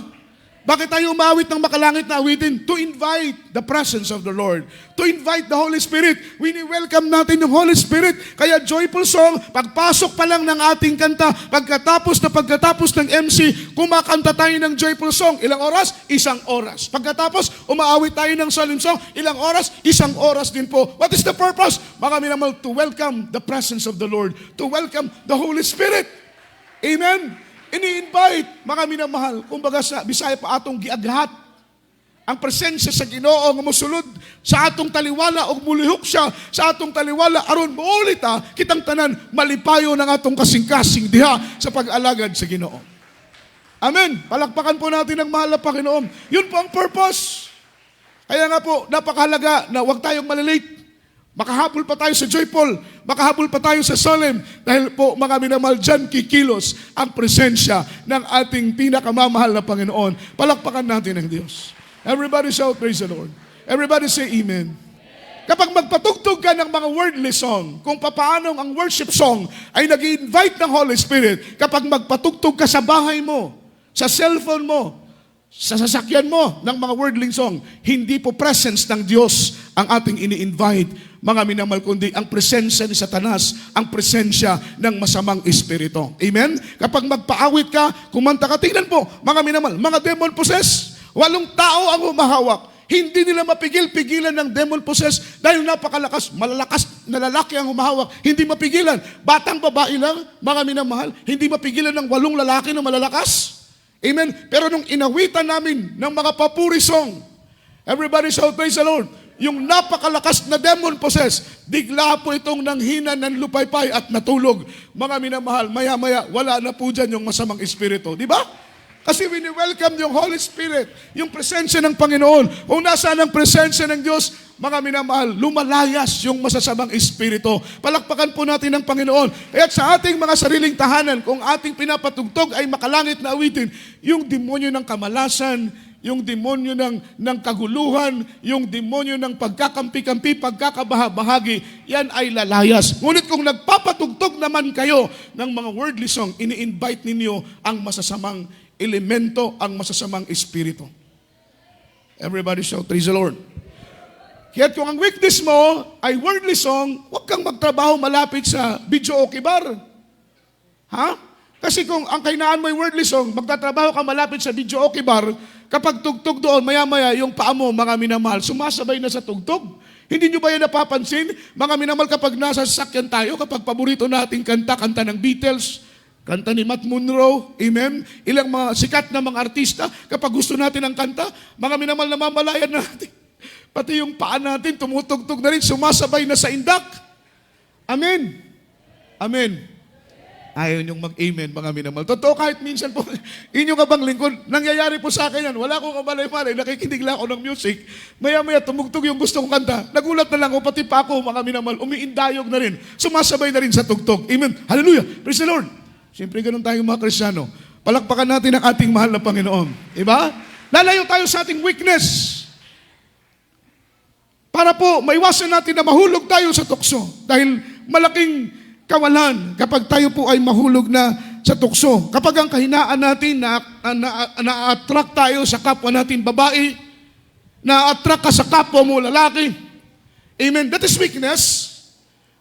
Bakit tayo umawit ng makalangit na awitin? To invite the presence of the Lord. To invite the Holy Spirit. Welcome natin yung Holy Spirit. Kaya joyful song, pagpasok pa lang ng ating kanta, pagkatapos ng MC, kumakanta tayo ng joyful song. Ilang oras? 1 oras. Pagkatapos, umaawit tayo ng solemn song. Ilang oras? 1 oras din po. What is the purpose? Mga minamahal, to welcome the presence of the Lord. To welcome the Holy Spirit. Amen? Ini-invite, mga minamahal, kumbaga sa Bisaya pa atong giaghat. Ang presensya sa Ginoo nga mosulod sa atong taliwala o mulihok siya sa atong taliwala aron muulit kitang tanan malipayo ng atong kasing-kasing diha sa pag-alagad sa Ginoo. Amen. Palakpakan po natin ang mahal na Panginoon. Yun po ang purpose. Kaya nga po, napakahalaga na huwag tayong malilate. Makahabol pa tayo sa joyful, makahabol pa tayo sa solemn, dahil po mga minamahal dyan kikilos ang presensya ng ating pinakamamahal na Panginoon. Palakpakan natin ang Diyos. Everybody shout, praise the Lord. Everybody say amen. Kapag magpatugtog ka ng mga wordly song, kung papaano ang worship song ay nag-invite ng Holy Spirit, kapag magpatugtog ka sa bahay mo, sa cellphone mo, sa sasakyan mo ng mga wordling song, hindi po presence ng Diyos ang ating ini-invite, mga minamahal, kundi ang presensya ni Satanas, ang presensya ng masamang espiritu. Amen? Kapag magpaawit ka, kumanta ka, tingnan po, mga minamahal, mga demon possessed, 8 tao ang humahawak. Hindi nila mapigil-pigilan ng demon possessed dahil napakalakas, malalakas na lalaki ang humahawak. Hindi mapigilan. Batang babae lang, mga minamahal, hindi mapigilan ng 8 lalaki na malalakas. Amen? Pero nung inawitan namin ng mga papuri song, everybody shout, praise the Lord, yung napakalakas na demon possessed, bigla po itong nanghina ng lupaypay at natulog. Mga minamahal, maya-maya, wala na po dyan yung masamang espiritu. Di ba? Kasi wini-welcome yung Holy Spirit, yung presensya ng Panginoon. Kung nasaan ang presensya ng Diyos, mga minamahal, lumalayas yung masasamang espiritu. Palakpakan po natin ang Panginoon. Kaya sa ating mga sariling tahanan, kung ating pinapatugtog ay makalangit na awitin, yung demonyo ng kamalasan, yung demonyo ng kaguluhan, yung demonyo ng pagkakampi-kampi, pagkakabahabahagi, yan ay lalayas. Ngunit kung nagpapatugtog naman kayo ng mga wordly song, ini-invite ninyo ang masasamang elemento, ang masasamang espiritu. Everybody shout, praise the Lord. Kaya kung ang weakness mo ay wordly song, huwag kang magtrabaho malapit sa video o kibar. Ha? Kasi kung ang kahinaan mo ay wordly song, magtatrabaho ka malapit sa video o kibar, kapag tugtog doon, maya-maya, yung paa mo, mga minamahal, sumasabay na sa tugtog. Hindi nyo ba yan napapansin? Mga minamahal, kapag nasa sasakyan tayo, kapag paborito nating kanta ng Beatles, Kanta ni Matt Monroe, amen? Ilang mga sikat na mga artista, kapag gusto natin ang kanta, mga minamal na mamalayan natin. Pati yung paa natin, tumutugtog na rin, sumasabay na sa indak. Amen. Amen. Ayaw niyong mag-amen, mga minamal. Totoo, kahit minsan po, inyong kabang lingkod, nangyayari po sa akin yan. Wala akong kamalay-malay, nakikinig lang ako ng music. Maya-maya, tumugtog yung gusto kong kanta. Nagulat na lang ako, pati pa ako, mga minamal, umiindayog na rin. Sumasabay na rin sa tugtog. Amen. Hallelujah. Praise the Lord. Siyempre, ganun tayong mga Kristiyano. Palakpakan natin ang ating mahal na Panginoon. Diba? Lalayo tayo sa ating weakness. Para po, maiwasan natin na mahulog tayo sa tukso. Dahil malaking kawalan kapag tayo po ay mahulog na sa tukso. Kapag ang kahinaan natin na-attract tayo sa kapwa natin babae, na-attract ka sa kapwa mo lalaki. Amen. That is weakness.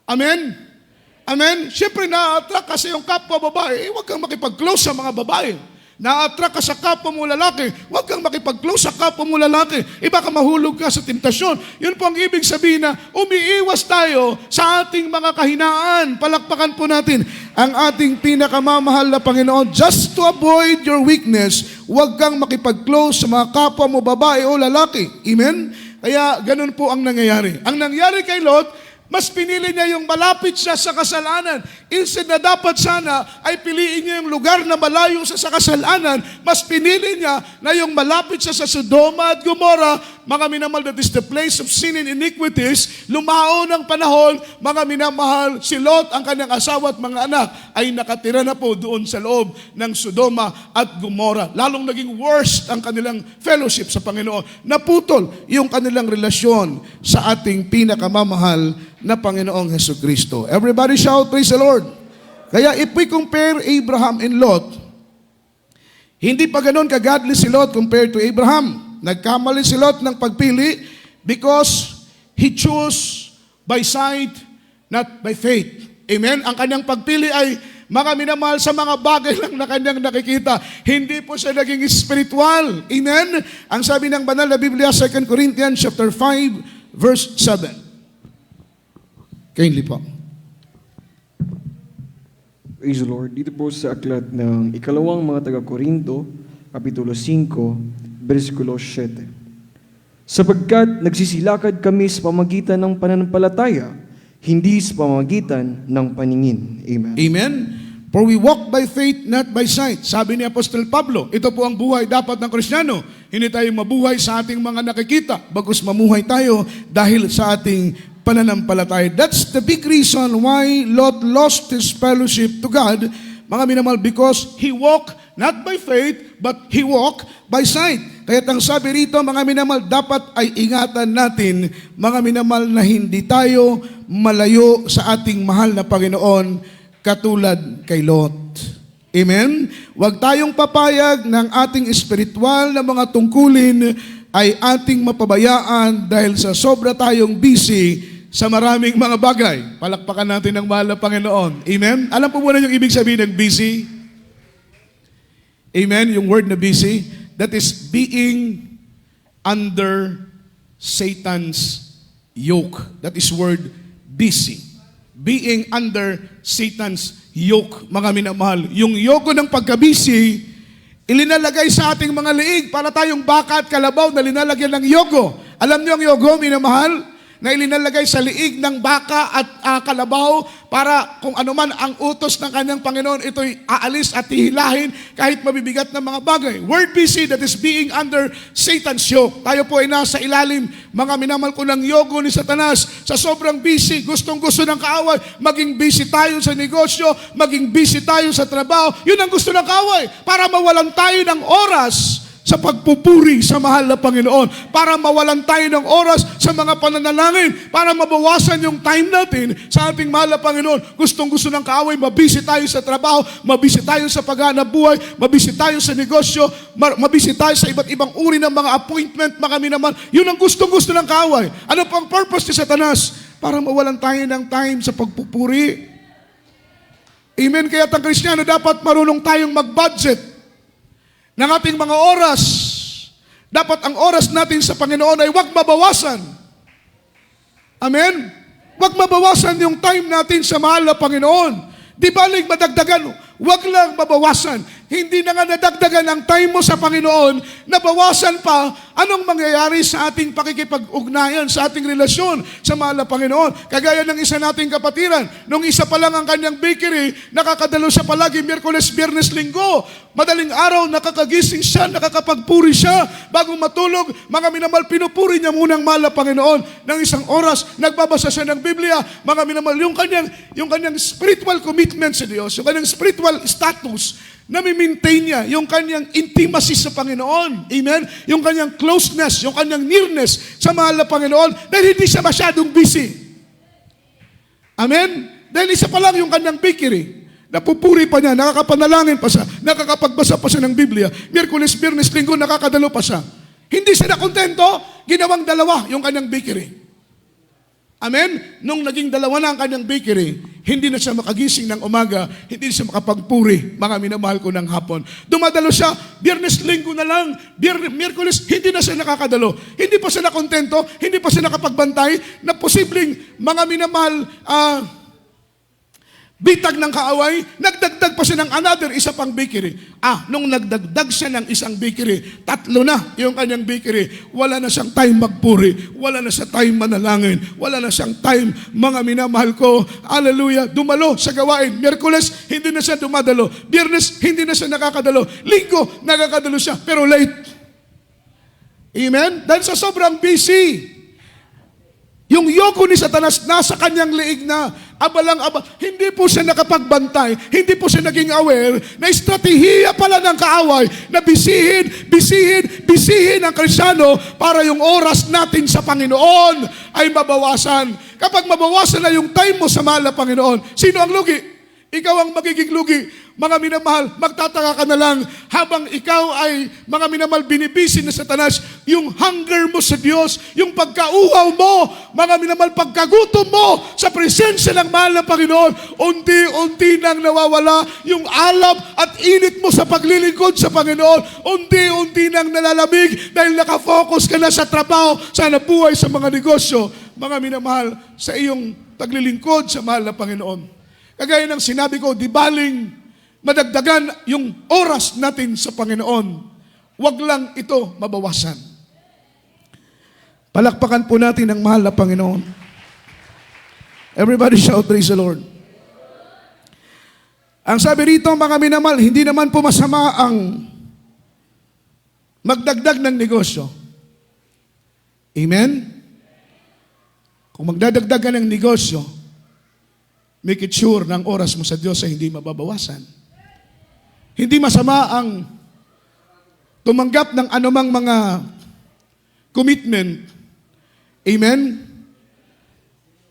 Amen. Amen. Siyempre na-attract ka sa iyong kapwa babae, huwag kang makipag-close sa mga babae. Na-attract ka sa kapwa mo lalaki, huwag kang makipag-close sa kapwa mo lalaki. Iba ka mahulog ka sa tentasyon. Yun po ang ibig sabihin na umiiwas tayo sa ating mga kahinaan. Palakpakan po natin ang ating pinakamamahal na Panginoon. Just to avoid your weakness, huwag kang makipag-close sa mga kapwa mo babae o lalaki. Amen? Kaya ganun po ang nangyayari. Ang nangyari kay Lot, mas pinili niya yung malapit siya sa kasalanan. Instead na dapat sana ay piliin niya yung lugar na malayo sa kasalanan, mas pinili niya na yung malapit siya sa Sodoma at Gomora. Mga minamahal, that is the place of sin and iniquities. Lumao ng panahon, mga minamahal, si Lot, ang kanyang asawa at mga anak, ay nakatira na po doon sa loob ng Sodoma at Gomora. Lalong naging worst ang kanilang fellowship sa Panginoon. Naputol yung kanilang relasyon sa ating pinakamamahal na Panginoong Hesukristo. Everybody shout, praise the Lord. Kaya if we compare Abraham and Lot, hindi pa ganon kagadli si Lot compared to Abraham. Nagkamali si Lot ng pagpili because he chose by sight, not by faith. Amen? Ang kanyang pagpili ay mga minamahal sa mga bagay lang na kanyang nakikita. Hindi po siya naging spiritual. Amen? Ang sabi ng banal na Biblia, 2 Corinthians chapter 5, verse 7. Kindly po. Praise the Lord. Dito po sa aklat ng ikalawang mga taga-Korinto, Kapitulo 5, versikulo 7. Sapagkat nagsisilakad kami sa pamagitan ng pananampalataya, hindi sa pamagitan ng paningin. Amen. Amen. For we walk by faith, not by sight. Sabi ni Apostol Pablo, ito po ang buhay dapat ng Kristiyano. Hindi tayo mabuhay sa ating mga nakikita, bagkus mamuhay tayo dahil sa ating pananampalataya. That's the big reason why Lot lost his fellowship to God, mga minamahal, because he walked not by faith, but he walked by sight. Kaya ang sabi rito, mga minamahal, dapat ay ingatan natin, mga minamahal, na hindi tayo malayo sa ating mahal na Panginoon katulad kay Lot. Amen? Huwag tayong papayag ng ating espiritual na mga tungkulin ay ating mapabayaan dahil sa sobra tayong busy sa maraming mga bagay. Palakpakan natin ang mahal na Panginoon. Amen? Alam po muna yung ibig sabihin ng busy? Amen? Yung word na busy, that is being under Satan's yoke. That is word busy. Being under Satan's yoke, mga minamahal. Yung yoke ng pagkabisi, ilinalagay sa ating mga liig para tayong baka at kalabaw na linalagyan ng yogo. Alam niyo ang yogo, minamahal? Na ilinalagay sa liig ng baka at kalabaw para kung ano man ang utos ng kanyang Panginoon, ito'y aalis at hihilahin kahit mabibigat na mga bagay. Word busy, that is being under Satan's yoke. Tayo po ay nasa ilalim, mga minamal ko, ng yogo ni Satanas. Sa sobrang busy, gustong-gusto ng kaaway, maging busy tayo sa negosyo, maging busy tayo sa trabaho. Yun ang gusto ng kaaway, para mawalan tayo ng oras sa pagpupuri sa mahal na Panginoon, para mawalan tayo ng oras sa mga pananalangin, para mabawasan yung time natin sa ating mahal na Panginoon. Gustong-gusto ng kaaway, mabisi tayo sa trabaho, mabisi tayo sa paghanap buhay, mabisi tayo sa negosyo, mabisi tayo sa iba't ibang uri ng mga appointment, mga minaman. Yun ang gustong-gusto ng kaaway. Ano pang purpose ni Satanas? Para mawalan tayo ng time sa pagpupuri. Amen. Kaya ang Kristiyano, dapat marunong tayong mag-budget ng ating mga oras. Dapat ang oras natin sa Panginoon ay huwag mabawasan. Amen? Huwag mabawasan yung time natin sa mahal na Panginoon. Di baling madagdagan. wag lang mabawasan. Hindi na nga nadagdagan ang time mo sa Panginoon, nabawasan pa, anong mangyayari sa ating pakikipag-ugnayan, sa ating relasyon sa mahal na Panginoon? Kagaya ng isa nating kapatiran, nung isa pa lang ang kanyang bakery, nakakadalo siya palagi Miyerkules, Biyernes, Linggo. Madaling araw, nakakagising siya, nakakapagpuri siya. Bago matulog, mga minamahal, pinupuri niya munang mahal na Panginoon. Ng isang oras, nagbabasa siya ng Biblia. Mga minamahal, yung kanyang spiritual commitment sa Diyos, yung kanyang spiritual status, nami-maintain niya yung kanyang intimacy sa Panginoon. Amen? Yung kanyang closeness, yung kanyang nearness sa mahal na Panginoon dahil hindi siya masyadong busy. Amen? Dahil isa pa lang yung kanyang bakery. Napupuri pa niya, nakakapanalangin pa siya, nakakapagbasa pa siya ng Biblia. Miyerkules, Biyernes, Linggo, nakakadalo pa siya. Hindi siya nakontento, ginawang dalawa yung kanyang bakery. Amen? Nung naging dalawa na ang kanyang bakery, hindi na siya makagising ng umaga, hindi siya makapagpuri, mga minamahal ko ng hapon. Dumadalo siya, Biyernes, Linggo na lang, Miyerkules, hindi na siya nakakadalo. Hindi pa siya nakontento, hindi pa siya nakapagbantay, na posibleng mga minamahal, bitag ng kaaway, nagdagdag pa siya ng another, isa pang bakery. Nung nagdagdag siya ng isang bakery, 3 na yung kanyang bakery, wala na siyang time magpuri, wala na siyang time manalangin, wala na siyang time, mga minamahal ko, hallelujah, dumalo sa gawain. Miyerkules, hindi na siya dumadalo. Biyernes, hindi na siya nakakadalo. Linggo, nakakadalo siya, pero late. Amen? Dahil sa sobrang busy, yung yoko ni Satanas nasa kanyang leeg na, abalang-abal. Hindi po siya nakapagbantay, hindi po siya naging aware na estratehiya pala ng kaaway na bisihin ang Kristiyano para yung oras natin sa Panginoon ay mabawasan. Kapag mabawasan na yung time mo sa mahal na Panginoon, sino ang lugi? Ikaw ang magiging lugi. Mga minamahal, magtataka ka na lang habang ikaw ay, mga minamahal, binibisin na Satanas, yung hunger mo sa Diyos, yung pagkauhaw mo, mga minamahal, pagkagutom mo sa presensya ng mahal na Panginoon, unti-unti nang nawawala yung alab at init mo sa paglilingkod sa Panginoon. Unti-unti nang nalalamig dahil nakafocus ka na sa trabaho, sa nabuhay, sa mga negosyo. Mga minamahal, sa iyong paglilingkod sa mahal na Panginoon. Kagaya ng sinabi ko, di baling madagdagan yung oras natin sa Panginoon. Huwag lang ito mabawasan. Palakpakan po natin ang mahal na Panginoon. Everybody shout, praise the Lord. Ang sabi rito, mga minamahal, hindi naman po masama ang magdagdag ng negosyo. Amen? Kung magdadagdag ka ng negosyo, make it sure na ang oras mo sa Diyos ay hindi mababawasan. Hindi masama ang tumanggap ng anumang mga commitment. Amen?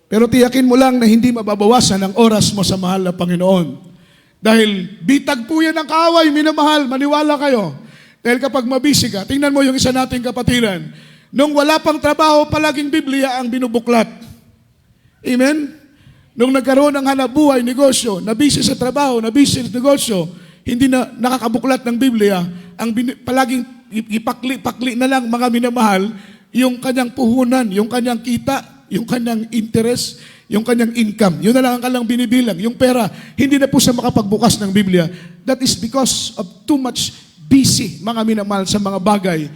Pero tiyakin mo lang na hindi mababawasan ang oras mo sa mahal na Panginoon. Dahil bitag po yan ang kaaway, minamahal, maniwala kayo. Dahil kapag mabisi ka, tingnan mo yung isa nating kapatiran, nung wala pang trabaho, palaging Biblia ang binubuklat. Amen? Nung nagkaroon ng hanapbuhay, negosyo, nabisi sa trabaho, nabisi sa negosyo, hindi na nakakabuklat ng Biblia, palaging ipakli na lang, mga minamahal, yung kanyang puhunan, yung kanyang kita, yung kanyang interest, yung kanyang income. Yun na lang ang kanyang binibilang. Yung pera, hindi na po siya makapagbukas ng Biblia. That is because of too much busy, mga minamahal, sa mga bagay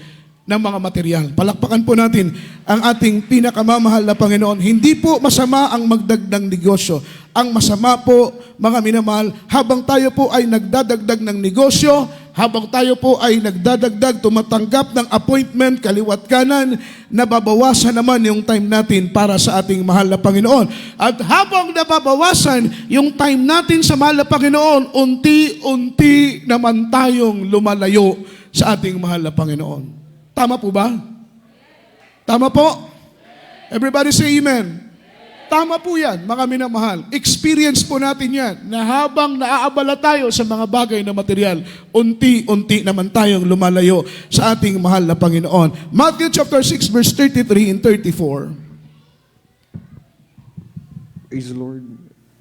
ng mga material. Palakpakan po natin ang ating pinakamamahal na Panginoon. Hindi po masama ang magdagdag negosyo. Ang masama po, mga minamahal, habang tayo po ay nagdadagdag ng negosyo, habang tayo po ay nagdadagdag, tumatanggap ng appointment, kaliwat kanan, nababawasan naman yung time natin para sa ating mahal na Panginoon. At habang nababawasan yung time natin sa mahal na Panginoon, unti-unti naman tayong lumalayo sa ating mahal na Panginoon. Tama po ba? Tama po? Everybody say amen. Tama po yan, mga minamahal. Experience po natin yan, na habang naaabala tayo sa mga bagay na material, unti-unti naman tayong lumalayo sa ating mahal na Panginoon. Matthew chapter 6, verse 33 and 34. Praise the Lord.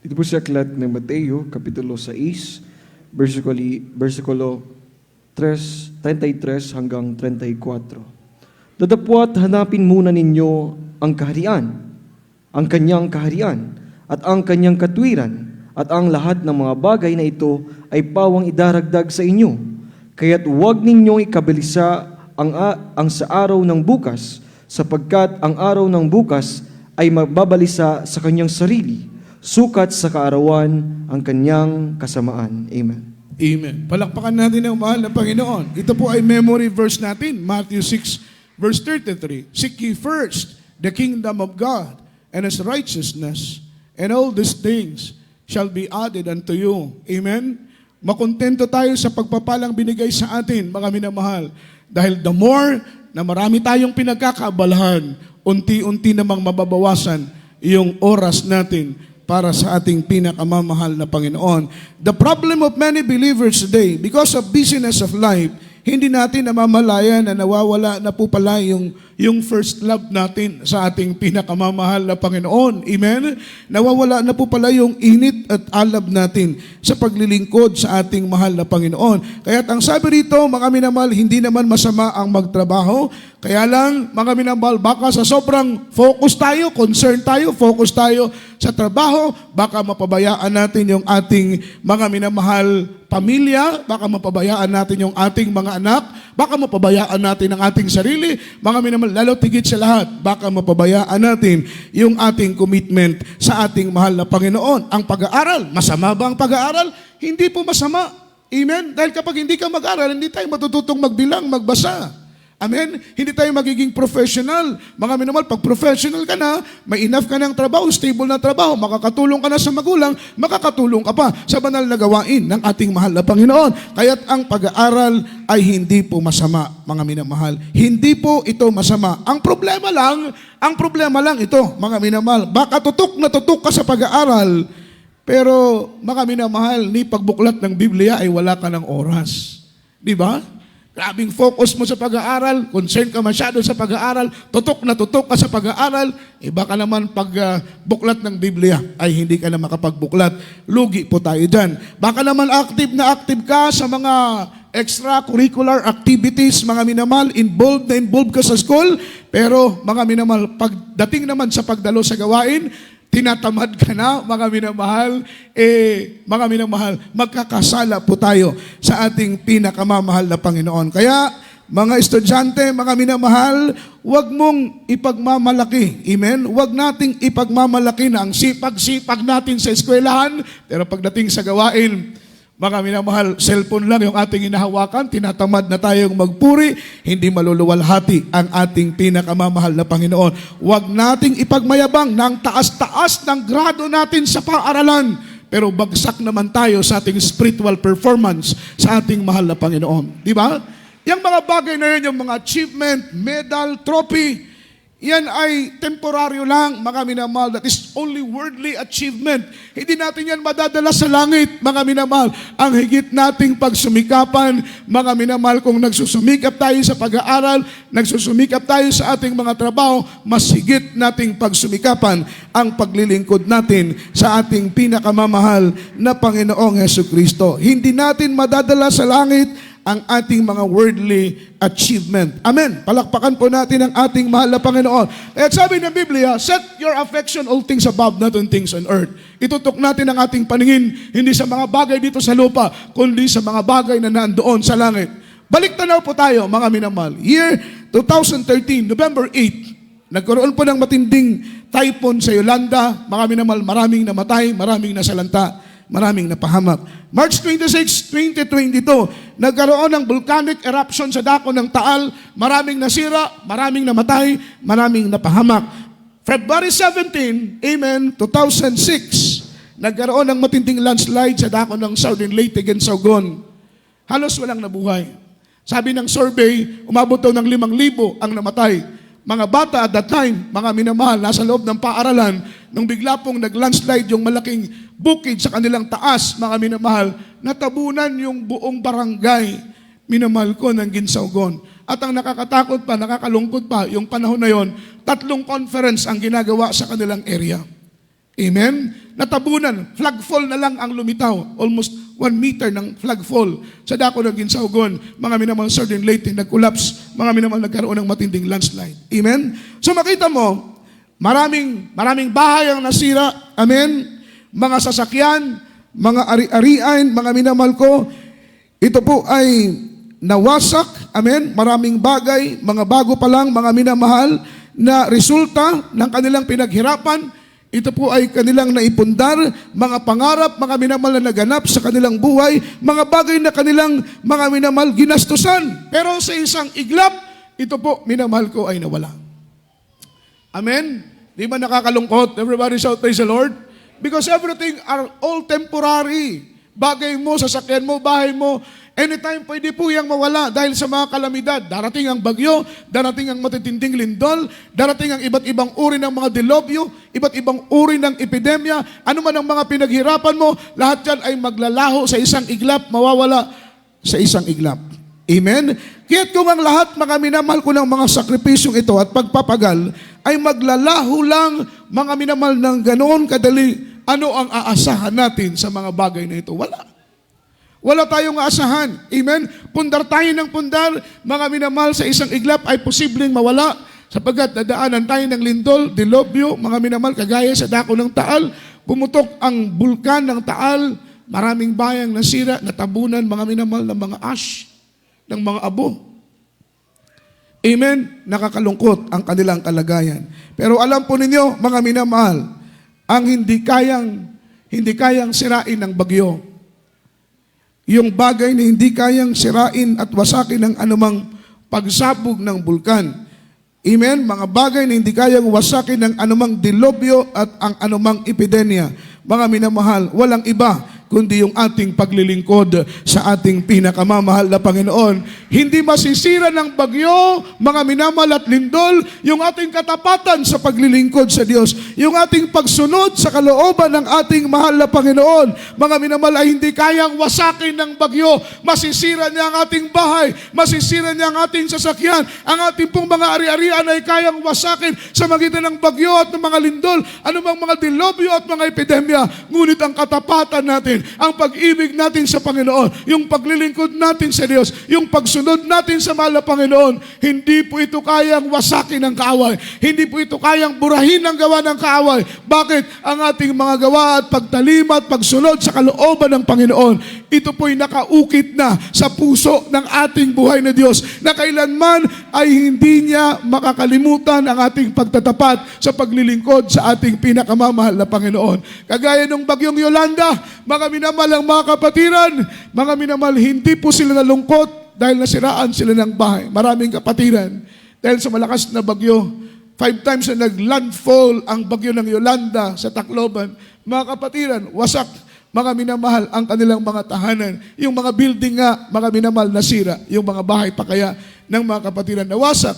Ito po sa aklat ng Mateo, Kapitulo 6, versikulo 33 hanggang 34. Datapwat hanapin muna ninyo ang kaharian, ang kanyang kaharian, at ang kanyang katwiran, at ang lahat ng mga bagay na ito ay pawang idaragdag sa inyo. Kaya't huwag ninyong ikabilisa ang sa araw ng bukas, sapagkat ang araw ng bukas ay magbabalisa sa kanyang sarili, sukat sa kaarawan ang kanyang kasamaan. Amen. Amen. Palakpakan natin ang mahal na Panginoon. Ito po ay memory verse natin, Matthew 6, verse 33. Seek ye first the kingdom of God and His righteousness, and all these things shall be added unto you. Amen? Makontento tayo sa pagpapalang binigay sa atin, mga minamahal. Dahil the more na marami tayong pinagkakaabalahan, unti-unti namang mababawasan yung oras natin para sa ating pinakamamahal na Panginoon. The problem of many believers today, because of busyness of life, hindi natin namamalayan na nawawala na po pala yung first love natin sa ating pinakamamahal na Panginoon. Amen? Nawawala na po pala yung init at alab natin sa paglilingkod sa ating mahal na Panginoon. Kaya ang sabi rito, mga minamahal, hindi naman masama ang magtrabaho. Kaya lang, mga minamahal, baka sa sobrang focus tayo, concern tayo, focus tayo sa trabaho, baka mapabayaan natin yung ating mga minamahal pamilya, baka mapabayaan natin yung ating mga anak, baka mapabayaan natin ang ating sarili, mga minamahal, lalo tigit sa lahat, baka mapabayaan natin yung ating commitment sa ating mahal na Panginoon. Ang pag-aaral, masama ba ang pag-aaral? Hindi po masama. Amen? Dahil kapag hindi ka mag-aaral, hindi tayo matututong magbilang, magbasa. Amen? Hindi tayo magiging professional. Mga minamahal, pag professional ka na, may enough ka ng trabaho, stable na trabaho, makakatulong ka na sa magulang, makakatulong ka pa sa banal na gawain ng ating mahal na Panginoon. Kaya't ang pag-aaral ay hindi po masama, mga minamahal. Hindi po ito masama. Ang problema lang ito, mga minamahal. Baka tutok na tutok ka sa pag-aaral, pero mga minamahal, ni pagbuklat ng Biblia ay wala ka ng oras. Di ba? Grabing focus mo sa pag-aaral, concern ka masyado sa pag-aaral, tutok na tutok ka sa pag-aaral, baka naman pag buklat ng Biblia ay hindi ka na makapagbuklat. Lugi po tayo dyan. Baka naman active ka sa mga extracurricular activities, mga minamahal, involved ka sa school, pero mga minamahal, pagdating naman sa pagdalo sa gawain, tinatamad ka na, mga minamahal, magkakasala po tayo sa ating pinakamamahal na Panginoon. Kaya, mga estudyante, mga minamahal, huwag mong ipagmamalaki. Amen? Huwag nating ipagmamalaki na ang sipag-sipag natin sa eskwelahan, pero pagdating sa gawain, mga minamahal, cellphone lang yung ating inahawakan, tinatamad na tayong magpuri, hindi maluluwalhati ang ating pinakamamahal na Panginoon. Huwag nating ipagmayabang ng taas-taas ng grado natin sa paaralan, pero bagsak naman tayo sa ating spiritual performance sa ating mahal na Panginoon. Di ba? Yung mga bagay na yun, yung mga achievement, medal, trophy, yan ay temporaryo lang, mga minamahal. That is only worldly achievement. Hindi natin yan madadala sa langit, mga minamahal. Ang higit nating pagsumikapan, mga minamahal, kung nagsusumikap tayo sa pag-aaral, nagsusumikap tayo sa ating mga trabaho, mas higit nating pagsumikapan ang paglilingkod natin sa ating pinakamamahal na Panginoong Jesucristo. Hindi natin madadala sa langit ang ating mga worldly achievement. Amen. Palakpakan po natin ang ating mahal na Panginoon. At sabi ng Biblia, set your affection all things above, not on things on earth. Itutok natin ang ating paningin, hindi sa mga bagay dito sa lupa, kundi sa mga bagay na nandoon sa langit. Balik tanaw po tayo, mga minamahal. Year 2013, November 8, nagkaroon po ng matinding typhoon sa Yolanda. Mga minamahal, maraming namatay, maraming nasalanta, maraming napahamak. March 26, 2022, nagkaroon ng volcanic eruption sa dako ng Taal. Maraming nasira, maraming namatay, maraming napahamak. February 17, amen, 2006, nagkaroon ng matinding landslide sa dako ng Southern Leyte and Saugon. Halos walang nabuhay. Sabi ng survey, umabot daw ng 5,000 ang namatay. Mga bata at that time, mga minamahal, nasa loob ng paaralan, nung bigla pong nag-landslide yung malaking bukid sa kanilang taas, mga minamahal, natabunan yung buong barangay, minamahal ko, ng Ginsaugon. At ang nakakatakot pa, nakakalungkot pa, yung panahon na yon, 3 conference ang ginagawa sa kanilang area. Amen? Natabunan, flagfall na lang ang lumitaw. Almost 1 meter ng flagfall sa dako ng Ginsaugon. Mga minamahal, Southern Leyte, nag-collapse. Mga minamahal, nagkaroon ng matinding landslide. Amen? So makita mo, maraming bahay ang nasira. Amen? Mga sasakyan, mga ari-arian, mga minamahal ko, ito po ay nawasak, amen, maraming bagay, mga bago pa lang, mga minamahal, na resulta ng kanilang pinaghirapan. Ito po ay kanilang naipundar, mga pangarap, mga minamahal na naganap sa kanilang buhay, mga bagay na kanilang mga minamahal ginastusan. Pero sa isang iglap, ito po, minamahal ko, ay nawala. Amen? Di ba nakakalungkot? Everybody shout, praise the Lord. Because everything are all temporary. Bagay mo, sasakyan mo, bahay mo, anytime pwede po yang mawala dahil sa mga kalamidad. Darating ang bagyo, darating ang matitinding lindol, darating ang iba't ibang uri ng mga dilobyo, iba't ibang uri ng epidemya, ano man ang mga pinaghirapan mo, lahat yan ay maglalaho sa isang iglap, mawawala sa isang iglap. Amen? Kaya't kung ang lahat, mga minamahal ko ng mga sakripisyong ito at pagpapagal, ay maglalaho lang, mga minamahal ng ganoon kadali, ano ang aasahan natin sa mga bagay na ito? Wala. Wala tayong aasahan. Amen? Pundar tayo ng pundar, mga minamahal sa isang iglap ay posibleng mawala sapagkat dadaanan tayo ng lindol, dilobyo, mga minamahal, kagaya sa dako ng Taal, pumutok ang bulkan ng Taal, maraming bayang nasira, natabunan, mga minamahal, ng mga ash, ng mga abo. Amen? Nakakalungkot ang kanilang kalagayan. Pero alam po ninyo, mga minamahal, ang hindi kayang sirain ng bagyo, yung bagay na hindi kayang sirain at wasakin ng anumang pagsabog ng bulkan. Amen? Mga bagay na hindi kayang wasakin ng anumang dilobyo at ang anumang epidemya. Mga minamahal, walang iba kundi yung ating paglilingkod sa ating pinakamamahal na Panginoon. Hindi masisira ng bagyo, mga minamahal at lindol, yung ating katapatan sa paglilingkod sa Diyos, yung ating pagsunod sa kalooban ng ating mahal na Panginoon. Mga minamahal, ay hindi kayang wasakin ng bagyo. Masisira niya ang ating bahay, masisira niya ang ating sasakyan, ang ating pong mga ari-arian ay kayang wasakin sa magitan ng bagyo at ng mga lindol, anumang mga dilobyo at mga epidemya. Ngunit ang katapatan natin, ang pag-ibig natin sa Panginoon, yung paglilingkod natin sa Diyos, yung pagsunod natin sa mahal na Panginoon, hindi po ito kayang wasakin ng kaaway. Hindi po ito kayang burahin ng gawa ng kaaway. Bakit? Ang ating mga gawa at pagtalima at pagsunod sa kalooban ng Panginoon, ito po'y nakaukit na sa puso ng ating buhay na Diyos, na kailanman ay hindi niya makakalimutan ang ating pagtatapat sa paglilingkod sa ating pinakamamahal na Panginoon. Kagaya nung bagyong Yolanda, mga minamahal ang mga kapatiran, mga minamahal, hindi po sila nalungkot dahil nasiraan sila ng bahay. Maraming kapatiran, dahil sa malakas na bagyo, 5 times na nag-landfall ang bagyo ng Yolanda sa Tacloban. Mga kapatiran, wasak, mga minamahal, ang kanilang mga tahanan. Yung mga building nga, mga minamahal, nasira. Yung mga bahay pa kaya ng mga kapatiran nawasak.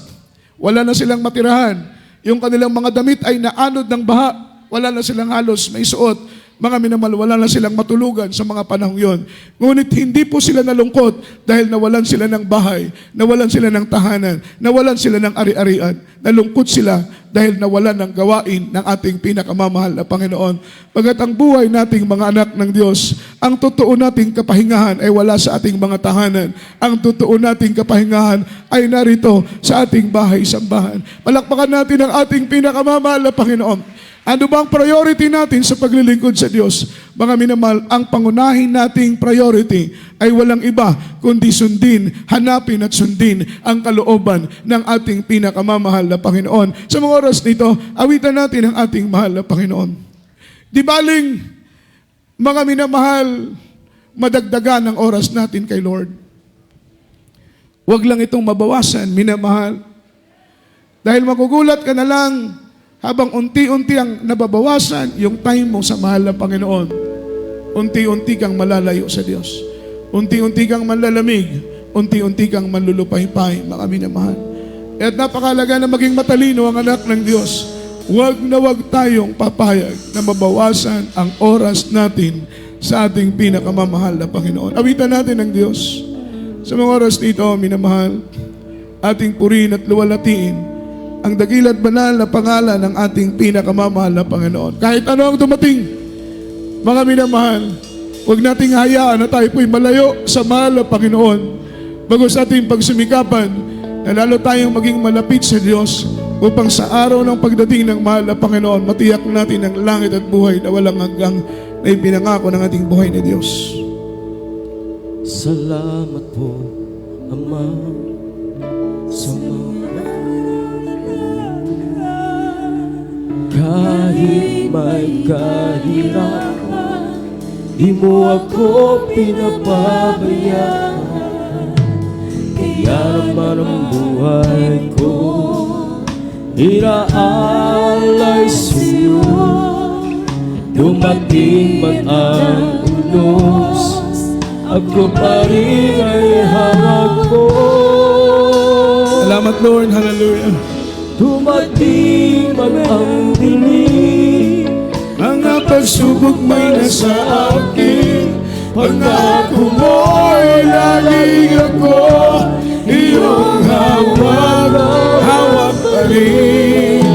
Wala na silang matirahan. Yung kanilang mga damit ay naanod ng baha. Wala na silang halos may suot. Mga minamahal, wala na silang matulugan sa mga panahong yon. Ngunit hindi po sila nalungkot dahil nawalan sila ng bahay, nawalan sila ng tahanan, nawalan sila ng ari-arian. Nalungkot sila dahil nawalan ng gawain ng ating pinakamamahal na Panginoon. Pagkat ang buhay nating mga anak ng Diyos, ang totoo nating kapahingahan ay wala sa ating mga tahanan. Ang totoo nating kapahingahan ay narito sa ating bahay-sambahan. Palakpakan natin ang ating pinakamamahal na Panginoon. Ano bang priority natin sa paglilingkod sa Diyos? Mga minamahal, ang pangunahin nating priority ay walang iba kundi sundin, hanapin at sundin ang kalooban ng ating pinakamamahal na Panginoon. Sa mga oras nito, awitan natin ang ating mahal na Panginoon. Di baling, mga minamahal, madagdagan ang oras natin kay Lord. Huwag lang itong mabawasan, minamahal. Dahil magugulat ka na lang, habang unti-unti ang nababawasan yung time mo sa mahal na Panginoon, unti-unti kang malalayo sa Diyos. Unti-unti kang manlalamig, unti-unti kang manlulupay-pay, mga minamahal. At napakalaga na maging matalino ang anak ng Diyos. Huwag na huwag tayong papayag na mabawasan ang oras natin sa ating pinakamamahal na Panginoon. Awitan natin ang Diyos. Sa mga oras nito, minamahal, ating purihin at luwalhatiin ang dakilat banal na pangalan ng ating pinakamamahal na Panginoon. Kahit ano ang dumating, mga minamahal, huwag nating hayaan na tayo po'y malayo sa mahal na Panginoon. Bagos ating pagsumikapan, na lalo tayong maging malapit sa Diyos upang sa araw ng pagdating ng mahal na Panginoon, matiyak natin ang langit at buhay na walang hanggang na ipinangako ng ating buhay ni Diyos. Salamat po, Ama, sa mga kahit may kahirapan, di mo ako pinapabayaan. Kaya naman ang buhay ko inaalay sa'yo. Dumating man ang unos, ako pa rin ay hawak ko. Salamat Lord, hallelujah. Dumating man ang dilim, Mga pagsubok may nasa akin, pangako mo'y laging ako iyong hawak, hawak pa rin.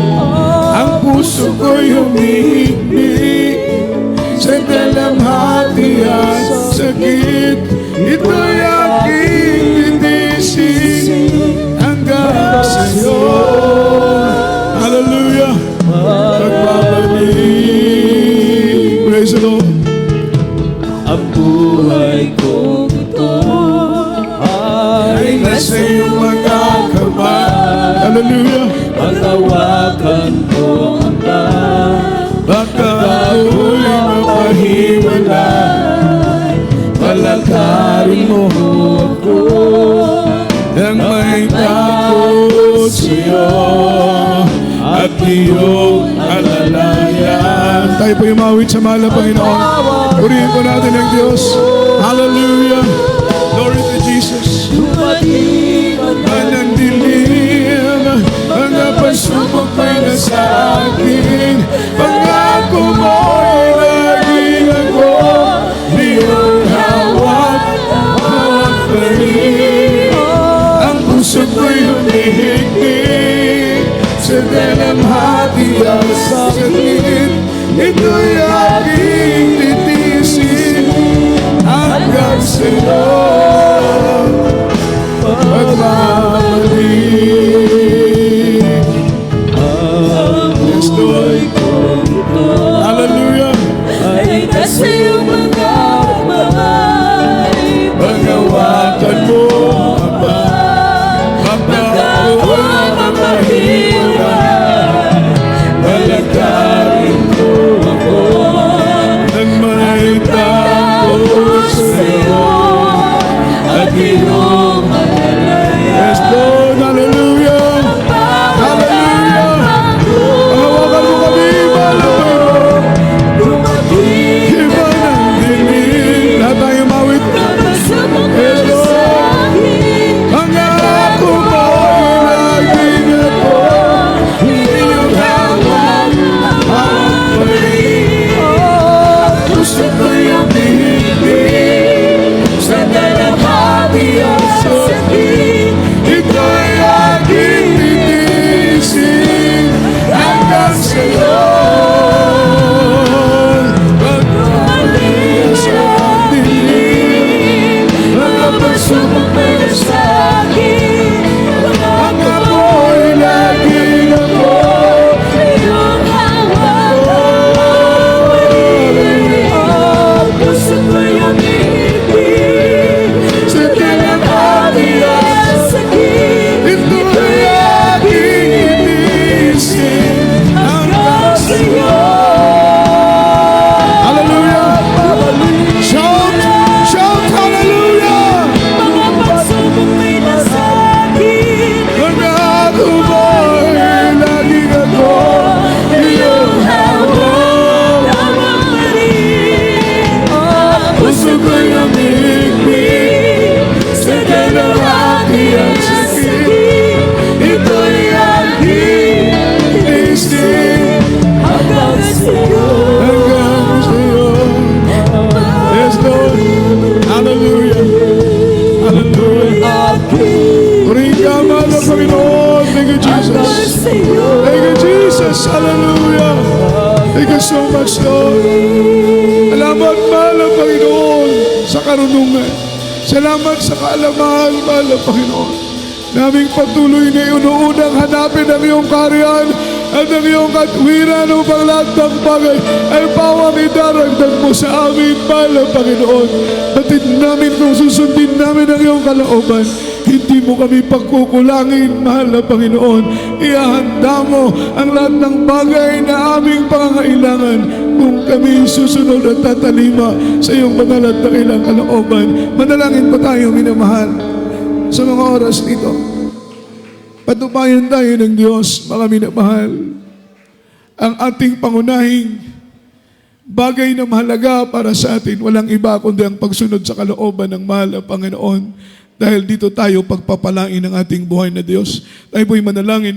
Ang puso ko'y humihigpit sa dalamhati at sakit. Ito'y aking titisin hanggang sa'yo. Hallelujah! Nagbabalik. Praise the Lord. ang buhay ko ito ay Nasa iyong mga kamay. Hallelujah! pagtawakan ko ang Baka ako'y mapahiwalay, palakarin mo ako nang may takot sa'yo at iyong alalayan. Tayo po umawit sa mahal na Panginoon. Purihin po natin ang Diyos. Hallelujah! Glory to Jesus. dumating ang Anong dilim, mga pagsubok may nasa akin, pangako mo'y laging ako iyong hawak, hawak pa rin. Ang puso ko'y humihigpit sa dalamhati at sakit. Ito'y aking titisin hanggang sa'yo. Pagbabalik. Yes, Lord. Hallelujah. ay nasa iyong mga kamay. Paghawakan mo, Ama, baka ako'y mapahiwalay, palakarin mo ako nang may takot sa'yo at iyong yes, Lord, hallelujah! Hallelujah! Panghawakan mo kami, mahal na Panginoon. Iba ng dilim. Lahat tayo mawit. Yes, Lord. Pangako mo'y laging ako iyong hawak, hawak pa rin. Gusto ko'y umibig sa dalamhati at sakit. Ito'y aking titisin hanggang sa'yo. Pagbabalik sa dilim, mga pagsubok may nasa akin, pangako mo'y laging ako iyong hawak, hawak pa rin. Puso ko'y umibig Sa dalamhati at sakit. ito'y aking titisin hanggang sa'yo. Hallelujah! Shout! Shout! Hallelujah! Mga pagsubok may nasa akin, Pangako mo'y laging ako iyong hawak. hawak pa rin. Puso ko'y umibig sa dalamhati at sakit. Ito'y aking titisin Hanggang sa'yo. hanggang sa'yo. Yes, Lord. Hallelujah. Hallelujah. Purihin ka, mahal na Panginoon. Thank you, Jesus. Thank you, Jesus. Hallelujah. Thank you so much, Lord. Salamat, mahal na Panginoon, sa karunungan. Salamat sa kaalaman, mahal na Panginoon. Naming patuloy na inuunang hanapin ang iyong kaharian at ang iyong katwiran upang lahat ng bagay ay pawang idaragdag mo sa amin, mahal na Panginoon. Batid namin kung susundin namin ang iyong kalooban. Hindi mo kami pagkukulangin, mahal na Panginoon. Ihahanda mo ang lahat ng bagay na aming pangangailangan kung kami susunod at tatalima sa iyong banal at dakilang kalooban. Manalangin po tayo, minamahal, sa mga oras nito. Patubayan tayo ng Diyos, mga minamahal, ang ating pangunahing bagay na mahalaga para sa atin, walang iba kundi ang pagsunod sa kalooban ng mahal na Panginoon. Dahil dito tayo pagpapalain ng ating buhay na Diyos. Tayo po'y manalangin.